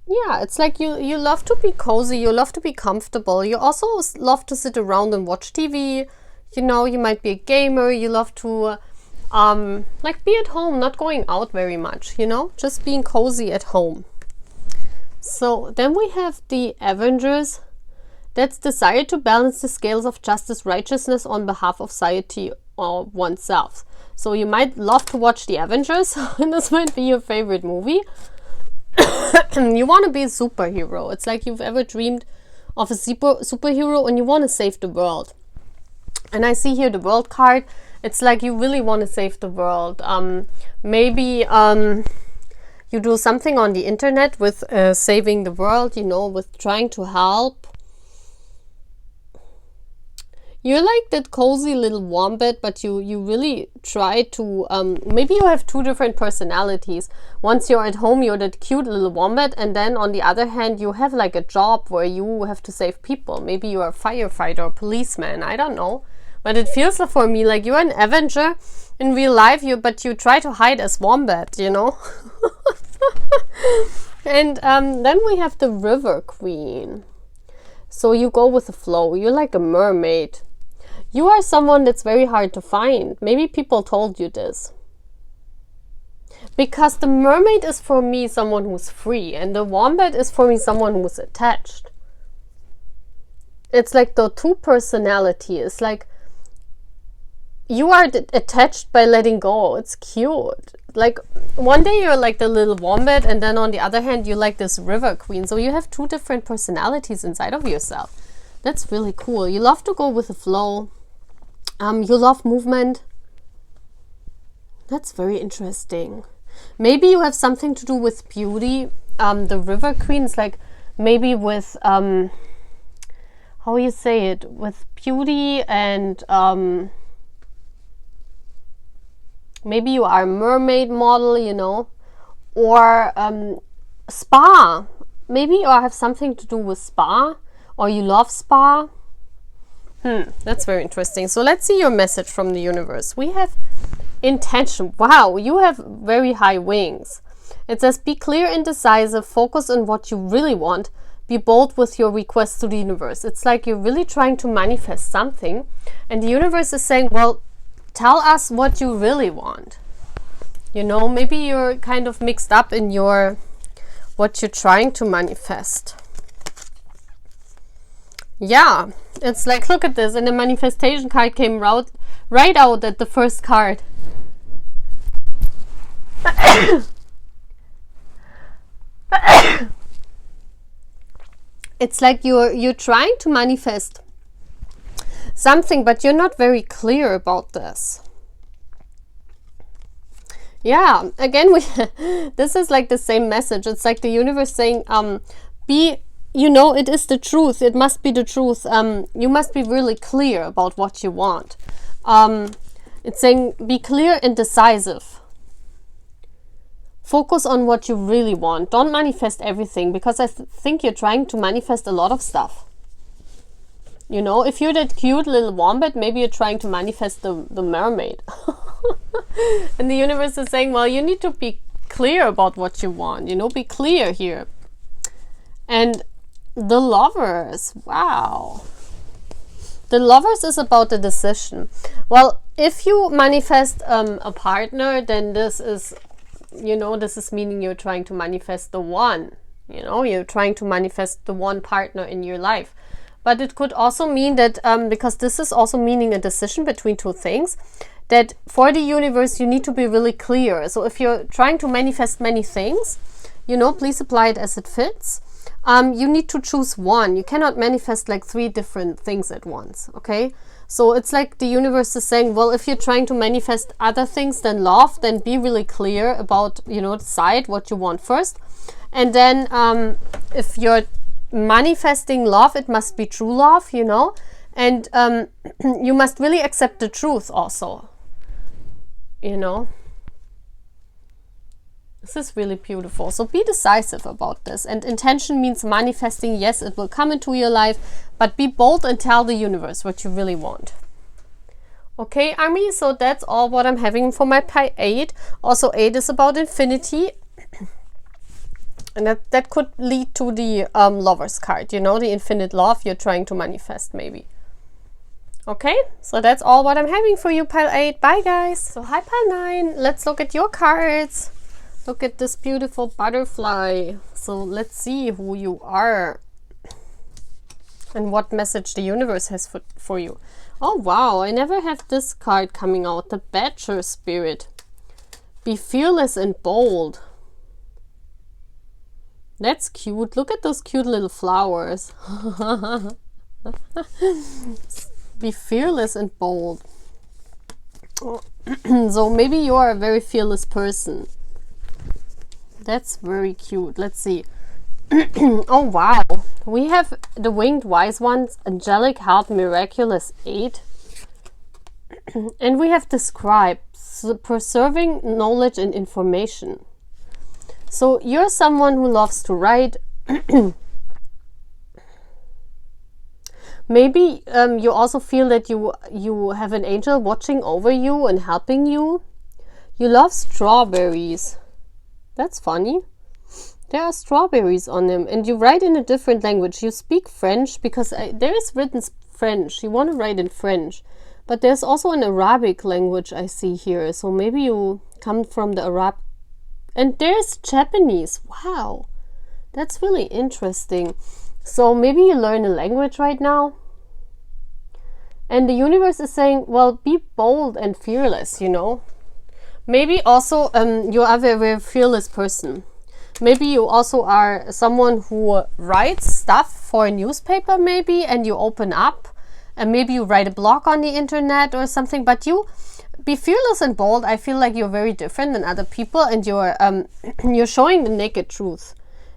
Yeah, it's like you love to be cozy, you love to be comfortable. You also love to sit around and watch TV. You know, you might be a gamer, you love to like be at home, not going out very much, you know, just being cozy at home. So then we have the Avengers. That's desire to balance the scales of justice, righteousness on behalf of society or oneself. So you might love to watch the Avengers, and this might be your favorite movie. You want to be a superhero. It's like you've ever dreamed of a superhero and you want to save the world. And I see here the world card. It's like you really want to save the world. Maybe you do something on the internet with saving the world, you know, with trying to help. You're like that cozy little wombat, but you really try to, maybe you have two different personalities. Once you're at home, you're that cute little wombat, and then on the other hand, you have like a job where you have to save people. Maybe you're a firefighter or policeman, I don't know. But it feels for me like you're an Avenger in real life, but you try to hide as wombat, you know? And then we have the River Queen. So you go with the flow. You're like a mermaid. You are someone that's very hard to find. Maybe people told you this. Because the mermaid is for me someone who's free, and the wombat is for me someone who's attached. It's like the two personality. It's like you are attached by letting go. It's cute. Like one day you're like the little wombat, and then on the other hand you're like this River Queen. So you have two different personalities inside of yourself. That's really cool. You love to go with the flow. You love movement. That's very interesting. Maybe you have something to do with beauty. The River Queen is like maybe with how you say it, with beauty, and maybe you are a mermaid model, you know, or spa. Maybe you have something to do with spa, or you love spa. That's very interesting. So let's see your message from the universe. We have intention. Wow, you have very high wings. It says, be clear and decisive, focus on what you really want, be bold with your requests to the universe. It's like you're really trying to manifest something, and the universe is saying, well, tell us what you really want. You know, maybe you're kind of mixed up in what you're trying to manifest. Yeah, it's like, look at this, and the manifestation card came right out at the first card. It's like you're trying to manifest something, but you're not very clear about this. Yeah, again, this is like the same message. It's like the universe saying, you know, it is the truth. It must be the truth. You must be really clear about what you want. It's saying, be clear and decisive. Focus on what you really want. Don't manifest everything, because I think you're trying to manifest a lot of stuff. You know, if you're that cute little wombat, maybe you're trying to manifest the mermaid. And the universe is saying, well, you need to be clear about what you want. You know, be clear here. And the Lovers, wow. The Lovers is about the decision. Well, if you manifest a partner, then this is, you know, this is meaning you're trying to manifest the one. You know, you're trying to manifest the one partner in your life. But it could also mean that, because this is also meaning a decision between two things, that for the universe you need to be really clear. So if you're trying to manifest many things, you know, please apply it as it fits. You need to choose one. You cannot manifest like 3 different things at once, okay? So it's like the universe is saying, well, if you're trying to manifest other things than love, then be really clear about, you know, decide what you want first. And then if you're manifesting love, it must be true love, you know? And you must really accept the truth also, you know? This is really beautiful. So be decisive about this. And intention means manifesting. Yes, it will come into your life, but be bold and tell the universe what you really want. Okay, Army, so that's all what I'm having for my pile 8. Also, 8 is about infinity. And that could lead to the Lovers card, you know, the infinite love you're trying to manifest, maybe. Okay, so that's all what I'm having for you, pile 8. Bye, guys. So, hi, pile 9. Let's look at your cards. Look at this beautiful butterfly. So let's see who you are and what message the universe has for you. Oh wow, I never have this card coming out. The Badger Spirit. Be fearless and bold. That's cute. Look at those cute little flowers. Be fearless and bold. So maybe you are a very fearless person. That's very cute. Let's see. Oh wow. We have the Winged Wise Ones, Angelic Help, Miraculous Aid. And we have the Scribe, preserving knowledge and information. So you're someone who loves to write. Maybe you also feel that you have an angel watching over you and helping you. You love strawberries. That's funny. There are strawberries on them, and you write in a different language. You speak French because there is written French. You want to write in French, but there's also an Arabic language I see here. So maybe you come from the Arab. And there's Japanese. Wow, that's really interesting. So maybe you learn a language right now. And the universe is saying, well, be bold and fearless, you know. Maybe also you are a very, very fearless person. Maybe you also are someone who writes stuff for a newspaper maybe, and you open up. And maybe you write a blog on the internet or something. But you be fearless and bold. I feel like you're very different than other people, and you're showing the naked truth.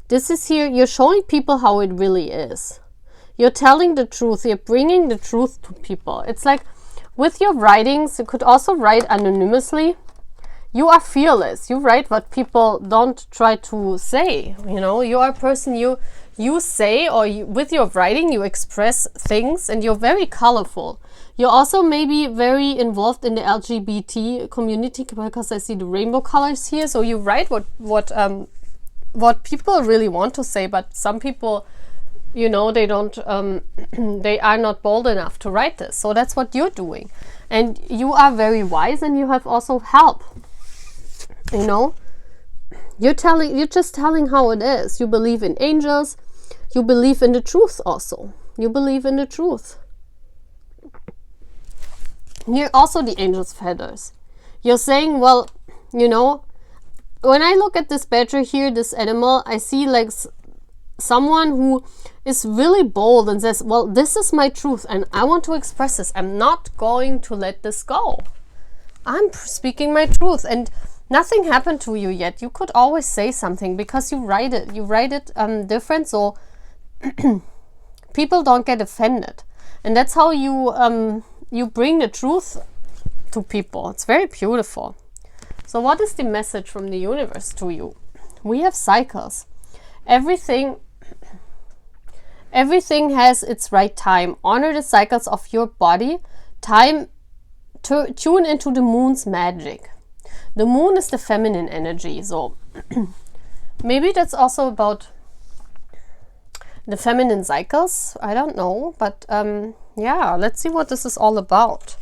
This is here, you're showing people how it really is. You're telling the truth. You're bringing the truth to people. It's like with your writings, you could also write anonymously. You are fearless. You write what people don't try to say. You know, you are a person, you say, or with your writing, you express things, and you're very colorful. You're also maybe very involved in the LGBT community because I see the rainbow colors here. So you write what people really want to say, but some people, you know, they don't, they are not bold enough to write this. So that's what you're doing. And you are very wise, and you have also help. You know, you're just telling how it is. You believe in angels. You believe in the truth also. You believe in the truth. You're also the angel's feathers. You're saying, well, you know, when I look at this badger here, this animal, I see like someone who is really bold and says, well, this is my truth and I want to express this. I'm not going to let this go. I'm speaking my truth, and nothing happened to you yet. You could always say something because you write it. You write it different, so people don't get offended. And that's how you bring the truth to people. It's very beautiful. So what is the message from the universe to you? We have cycles. Everything has its right time. Honor the cycles of your body. Time to tune into the moon's magic. The moon is the feminine energy. So maybe that's also about the feminine cycles. I don't know. But yeah, let's see what this is all about.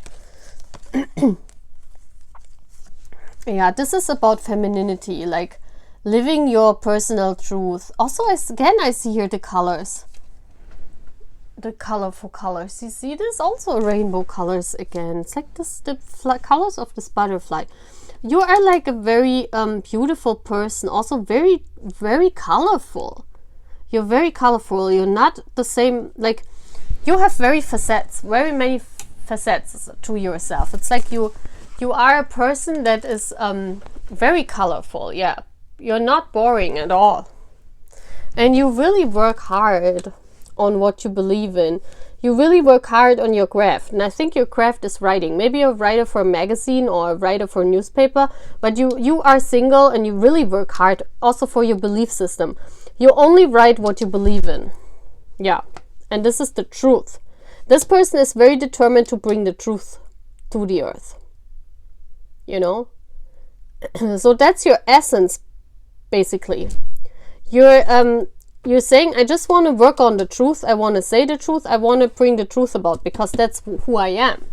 Yeah, this is about femininity, like living your personal truth. Also, again, I see here the colors. The colorful colors. You see, there's also rainbow colors again. It's like this, the colors of this butterfly. You are like a very beautiful person. Also very, very colorful. You're very colorful. You're not the same, like, you have very many facets to yourself. It's like you are a person that is very colorful. Yeah, you're not boring at all. And you really work hard on what you believe in. You really work hard on your craft. And I think your craft is writing. Maybe you're a writer for a magazine or a writer for a newspaper, but you are single and you really work hard also for your belief system. You only write what you believe in. Yeah, and this is the truth. This person is very determined to bring the truth to the earth. You know? So that's your essence, basically. You're saying, I just want to work on the truth. I want to say the truth. I want to bring the truth about, because that's who I am.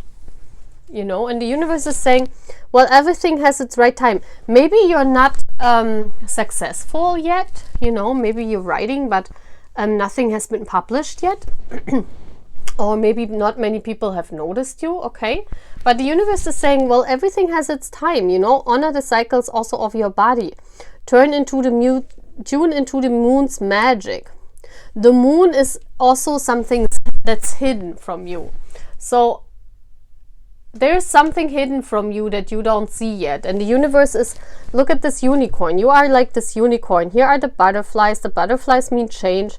You know, and the universe is saying, well, everything has its right time. Maybe you're not successful yet. You know, maybe you're writing, but nothing has been published yet. Or maybe not many people have noticed you, okay? But the universe is saying, well, everything has its time, you know? Honor the cycles also of your body. Turn into the tune into the moon's magic. The moon is also something that's hidden from you. So there's something hidden from you that you don't see yet. And the universe is, look at this unicorn. You are like this unicorn. Here are the butterflies. The butterflies mean change.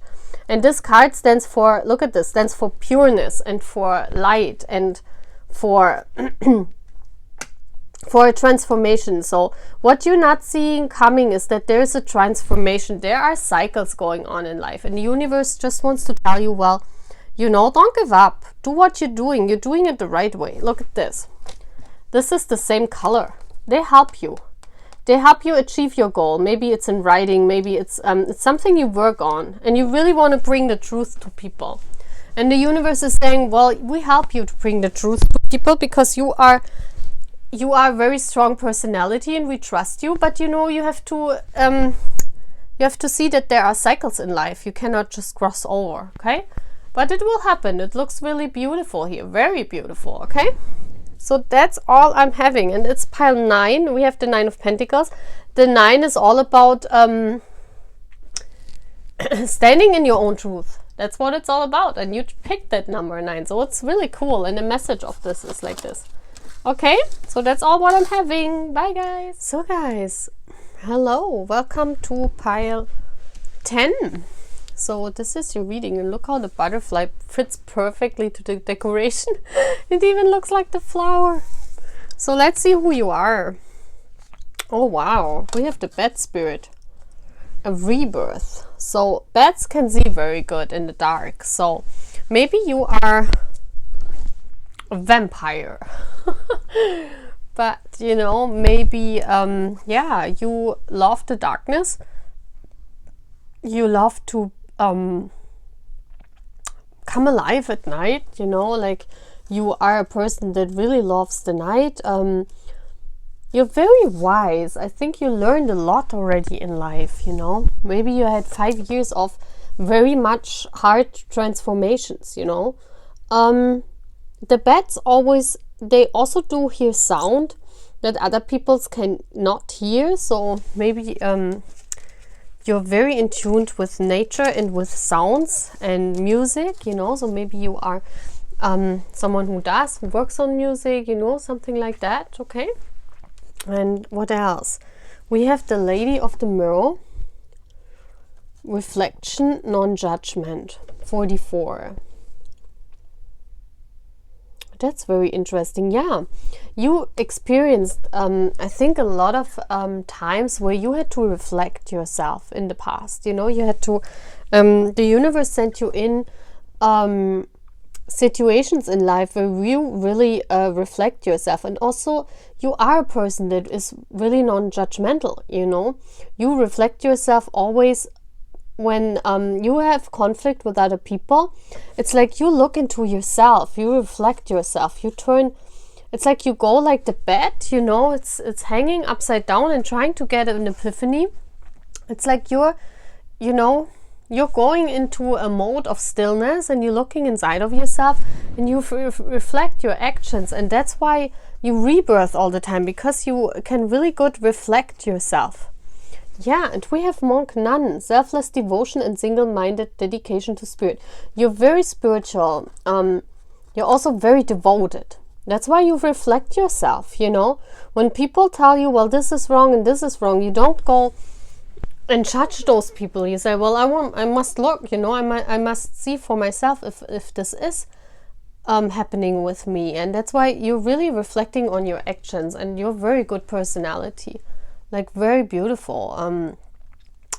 And this card stands for, look at this, stands for pureness and for light and for for a transformation. So what you're not seeing coming is that there's a transformation. There are cycles going on in life. And the universe just wants to tell you, well, you know, don't give up. Do what you're doing. You're doing it the right way. Look at this. This is the same color. They help you. They help you achieve your goal. Maybe it's in writing. Maybe it's something you work on. And you really want to bring the truth to people. And the universe is saying, well, we help you to bring the truth to people because you are a very strong personality and we trust you. But, you know, you have to see that there are cycles in life. You cannot just cross over, okay? But it will happen. It looks really beautiful here. Very beautiful, okay? So that's all I'm having. And it's pile 9. We have the 9 of Pentacles. The 9 is all about standing in your own truth. That's what it's all about. And you picked that number 9. So it's really cool. And the message of this is like this. Okay? So that's all what I'm having. Bye, guys. So, guys, hello. Welcome to pile 10. So this is your reading, and look how the butterfly fits perfectly to the decoration. It even looks like the flower. So let's see who you are. Oh wow, we have the bat spirit, a rebirth. So bats can see very good in the dark. So maybe you are a vampire. But you know, maybe yeah, you love the darkness. You love to come alive at night, you know, like you are a person that really loves the night. You're very wise. I think you learned a lot already in life, you know. Maybe you had 5 years of very much hard transformations, you know. The bats always, they also do hear sound that other people can not hear. So maybe you're very in tune with nature and with sounds and music, you know. So maybe you are someone who works on music, you know, something like that, okay? And what else? We have the Lady of the Mirror, reflection, non-judgment, 44. That's very interesting. Yeah, you experienced I think a lot of times where you had to reflect yourself in the past, you know. You had to the universe sent you in situations in life where you really reflect yourself. And also you are a person that is really non-judgmental, you know. You reflect yourself always when you have conflict with other people. It's like you look into yourself, you reflect yourself, you turn, it's like you go like the bat, you know, it's hanging upside down and trying to get an epiphany. It's like you're, you know, you're going into a mode of stillness and you're looking inside of yourself and you reflect your actions. And that's why you rebirth all the time, because you can really good reflect yourself. Yeah, and we have monk nun, selfless devotion and single-minded dedication to spirit. You're very spiritual. You're also very devoted. That's why you reflect yourself, you know. When people tell you, well, this is wrong and this is wrong, you don't go and judge those people. You say, well, I must look, you know, I must see for myself if this is happening with me. And that's why you're really reflecting on your actions, and you're very good personality. Like very beautiful.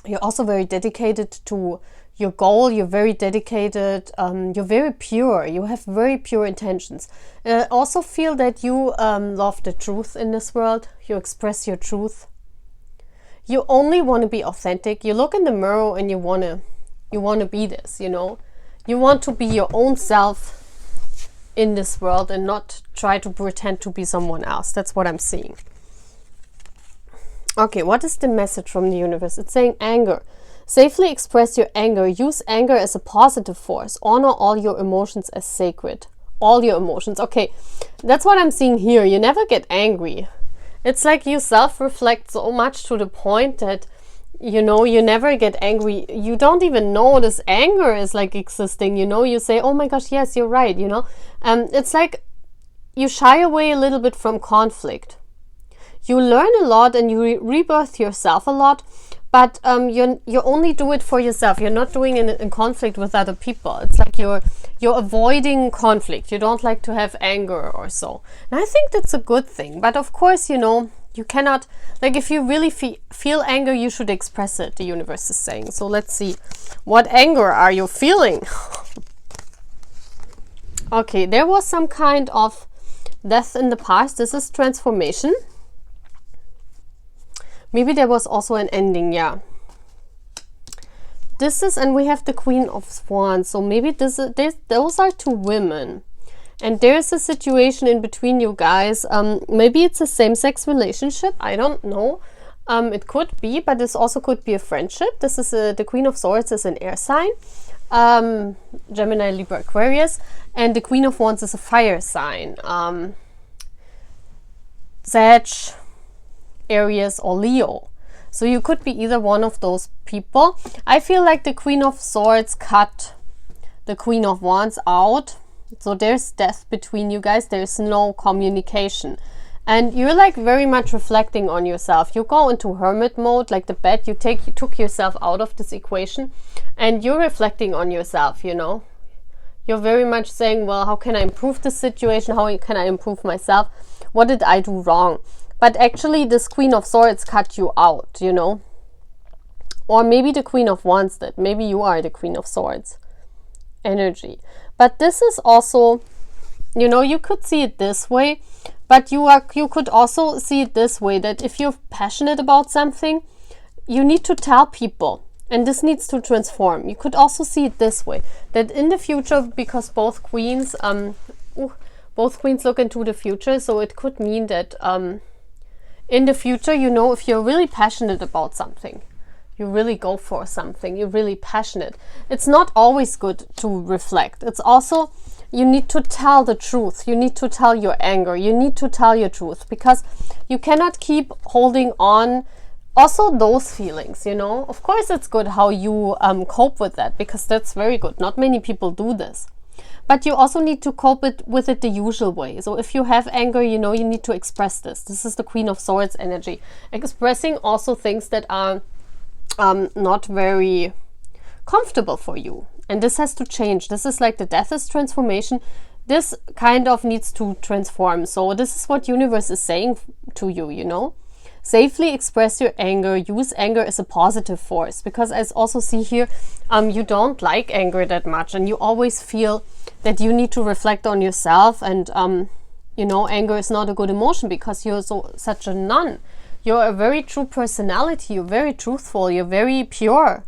You're also very dedicated to your goal. You're very dedicated. You're very pure. You have very pure intentions. I also feel that you love the truth in this world. You express your truth. You only want to be authentic. You look in the mirror and you want to be this, you know. You want to be your own self in this world and not try to pretend to be someone else. That's what I'm seeing. Okay, what is the message from the universe? It's saying anger. Safely express your anger. Use anger as a positive force. Honor all your emotions as sacred. All your emotions. Okay, that's what I'm seeing here. You never get angry. It's like you self-reflect so much to the point that you know, you never get angry. You don't even know this anger is like existing, you know. You say, oh my gosh, yes, you're right, you know. It's like you shy away a little bit from conflict. You learn a lot and you rebirth yourself a lot, but you only do it for yourself. You're not doing it in conflict with other people. It's like you're avoiding conflict. You don't like to have anger or so. And I think that's a good thing. But of course, you know, you cannot, like, if you really feel anger, you should express it, the universe is saying. So let's see, what anger are you feeling? Okay, there was some kind of death in the past. This is transformation. Maybe there was also an ending, yeah. This is, and we have the Queen of Wands. So maybe those are two women. And there's a situation in between you guys. Maybe it's a same-sex relationship. I don't know. It could be, but this also could be a friendship. This is the Queen of Swords is an air sign. Gemini, Libra, Aquarius. And the Queen of Wands is a fire sign. Sag, Aries, or Leo. So you could be either one of those people. I feel like the Queen of Swords cut the Queen of Wands out. So there's death between you guys. There's no communication. And you're like very much reflecting on yourself. You go into hermit mode, like the bed. You took yourself out of this equation. And you're reflecting on yourself, you know. You're very much saying, well, how can I improve the situation? How can I improve myself? What did I do wrong? But actually, this Queen of Swords cut you out, you know. Or maybe the Queen of Wands did. Maybe you are the Queen of Swords energy. But this is also, you know, you could see it this way. But you could also see it this way, that if you're passionate about something, you need to tell people. And this needs to transform. You could also see it this way, that in the future, because both queens look into the future, so it could mean that in the future, you know, if you're really passionate about something, you really go for something, you're really passionate. It's not always good to reflect. It's also, you need to tell the truth. You need to tell your anger. You need to tell your truth, because you cannot keep holding on also those feelings, you know. Of course, it's good how you cope with that, because that's very good. Not many people do this. But you also need to cope with it the usual way. So if you have anger, you know, you need to express this. This is the Queen of Swords energy. Expressing also things that are not very comfortable for you. And this has to change. This is like the death is transformation. This kind of needs to transform. So this is what universe is saying to you, you know. Safely express your anger. Use anger as a positive force. Because I also see here, you don't like anger that much. And you always feel that you need to reflect on yourself. And, you know, anger is not a good emotion because you're such a nun. You're a very true personality. You're very truthful. You're very pure.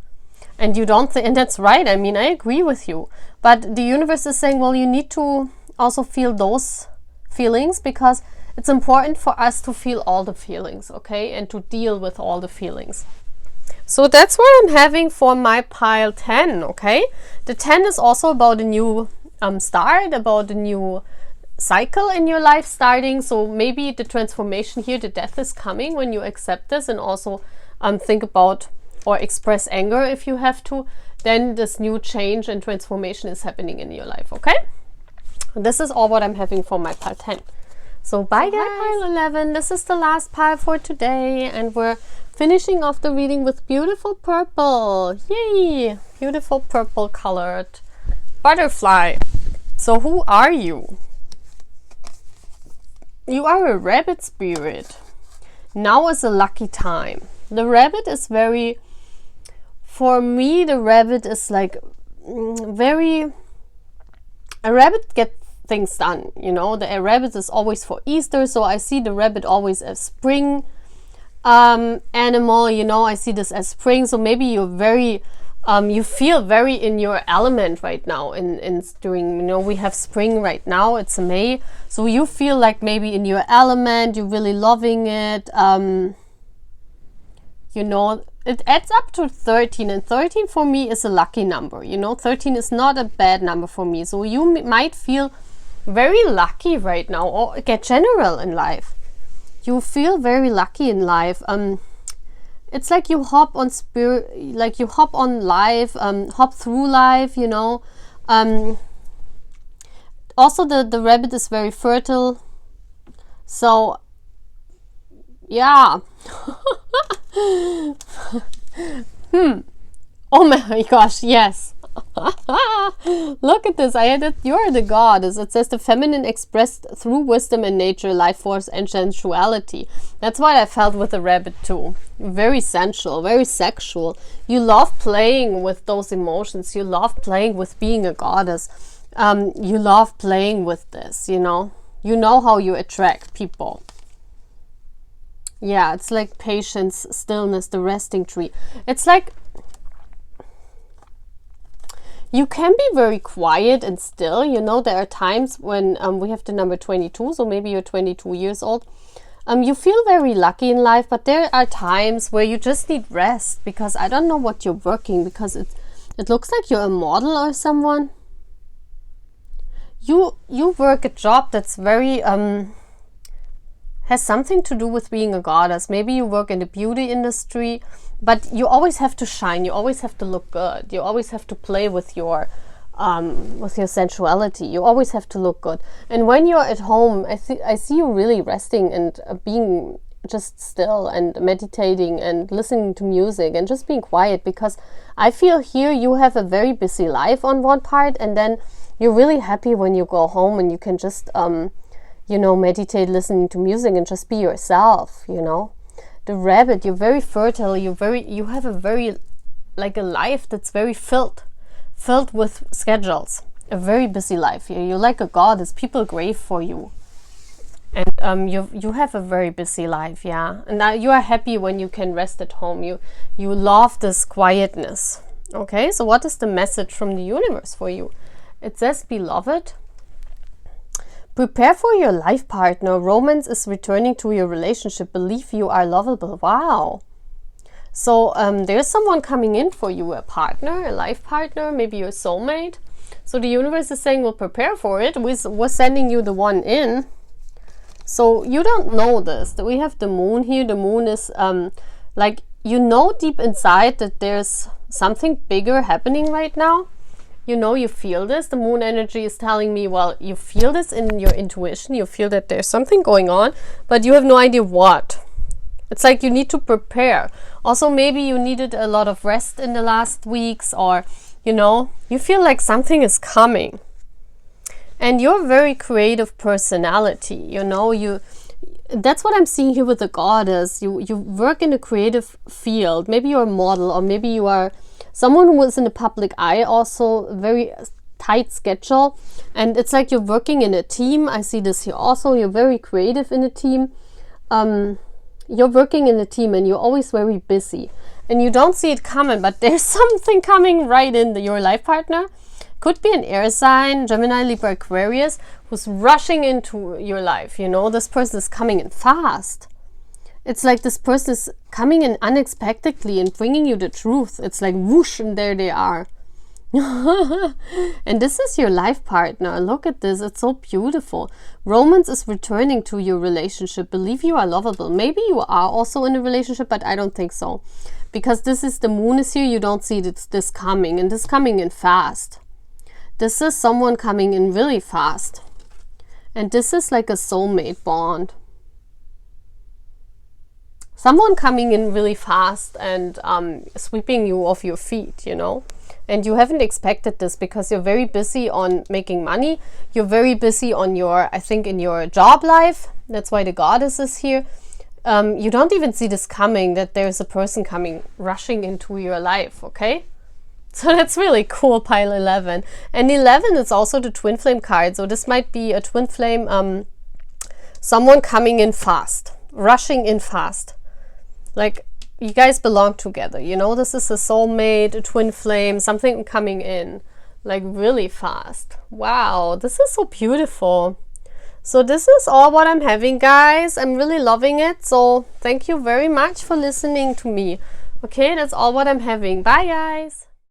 And you don't think, and that's right. I mean, I agree with you. But the universe is saying, well, you need to also feel those feelings, because it's important for us to feel all the feelings, okay? And to deal with all the feelings. So that's what I'm having for my pile 10, okay? The 10 is also about a new start, about a new cycle in your life starting. So maybe the transformation here, the death is coming when you accept this, and also think about or express anger if you have to. Then this new change and transformation is happening in your life, okay? This is all what I'm having for my pile 10. So bye guys, pile 11. This is the last pile for today, and we're finishing off the reading with beautiful purple. Yay! Beautiful purple colored butterfly. So who are you? You are a rabbit spirit. Now is a lucky time. The rabbit is very, for me, the rabbit is like very, a rabbit gets things done, you know. The rabbit is always for Easter, so I see the rabbit always as spring animal, you know. I see this as spring, so maybe you're very you feel very in your element right now in during, you know, we have spring right now, it's May, so you feel like maybe in your element, you're really loving it. You know, it adds up to 13, and 13 for me is a lucky number, you know. 13 is not a bad number for me, so you might feel very lucky right now, or get general in life. You feel very lucky in life. it's like you hop on spirit, like you hop on life, hop through life, you know. Also the rabbit is very fertile, so yeah. Oh my gosh, yes. Look at this. You're the goddess. It says the feminine expressed through wisdom and nature, life force and sensuality. That's what I felt with the rabbit too. Very sensual, very sexual. You love playing with those emotions. You love playing with being a goddess. You love playing with this, you know. You know how you attract people. Yeah, it's like patience, stillness, the resting tree. It's like you can be very quiet and still, you know. There are times when we have the number 22, so maybe you're 22 years old. You feel very lucky in life, but there are times where you just need rest, because I don't know what you're working, because it looks like you're a model or someone. You work a job that's very has something to do with being a goddess. Maybe you work in the beauty industry, but you always have to shine. You always have to look good. You always have to play with your sensuality. You always have to look good. And when you're at home, I see you really resting and being just still and meditating and listening to music and just being quiet, because I feel here you have a very busy life on one part, and then you're really happy when you go home and you can just you know, meditate, listening to music and just be yourself, you know. The rabbit, you're very fertile, you have a very, like a life that's very filled with schedules, a very busy life. You're like a goddess, people crave for you. And you have a very busy life, yeah. And now you are happy when you can rest at home. You love this quietness. Okay, so what is the message from the universe for you? It says, beloved, prepare for your life partner. Romance is returning to your relationship. Believe you are lovable. Wow. So there's someone coming in for you, a partner, a life partner, maybe your soulmate. So the universe is saying, well, prepare for it. We're sending you the one in. So you don't know this. We have the moon here. The moon is like, you know, deep inside that there's something bigger happening right now. You know, you feel this. The moon energy is telling me, well, you feel this in your intuition. You feel that there's something going on, but you have no idea what. It's like you need to prepare. Also, maybe you needed a lot of rest in the last weeks, or, you know, you feel like something is coming. And you're a very creative personality, you know. That's what I'm seeing here with the goddess. You work in a creative field. Maybe you're a model, or maybe you are someone who is in the public eye, also very tight schedule. And it's like you're working in a team. I see this here also. You're very creative in a team. You're working in a team and you're always very busy. And you don't see it coming, but there's something coming right in your life partner. Could be an air sign, Gemini, Libra, Aquarius, who's rushing into your life. You know, this person is coming in fast. It's like this person is coming in unexpectedly and bringing you the truth. It's like whoosh, and there they are. And this is your life partner. Look at this. It's so beautiful. Romance is returning to your relationship. Believe you are lovable. Maybe you are also in a relationship, but I don't think so. Because this is the moon is here. You don't see this coming, and this coming in fast. This is someone coming in really fast. And this is like a soulmate bond. Someone coming in really fast and sweeping you off your feet, you know. And you haven't expected this because you're very busy on making money. You're very busy on I think in your job life. That's why the goddess is here. You don't even see this coming, that there's a person coming, rushing into your life, okay? So that's really cool, pile 11. And 11 is also the twin flame card. So this might be a twin flame, someone coming in fast, rushing in fast. Like, you guys belong together, you know. This is a soulmate, a twin flame, something coming in, like really fast. Wow, this is so beautiful. So this is all what I'm having, guys. I'm really loving it. So thank you very much for listening to me. Okay, that's all what I'm having. Bye, guys.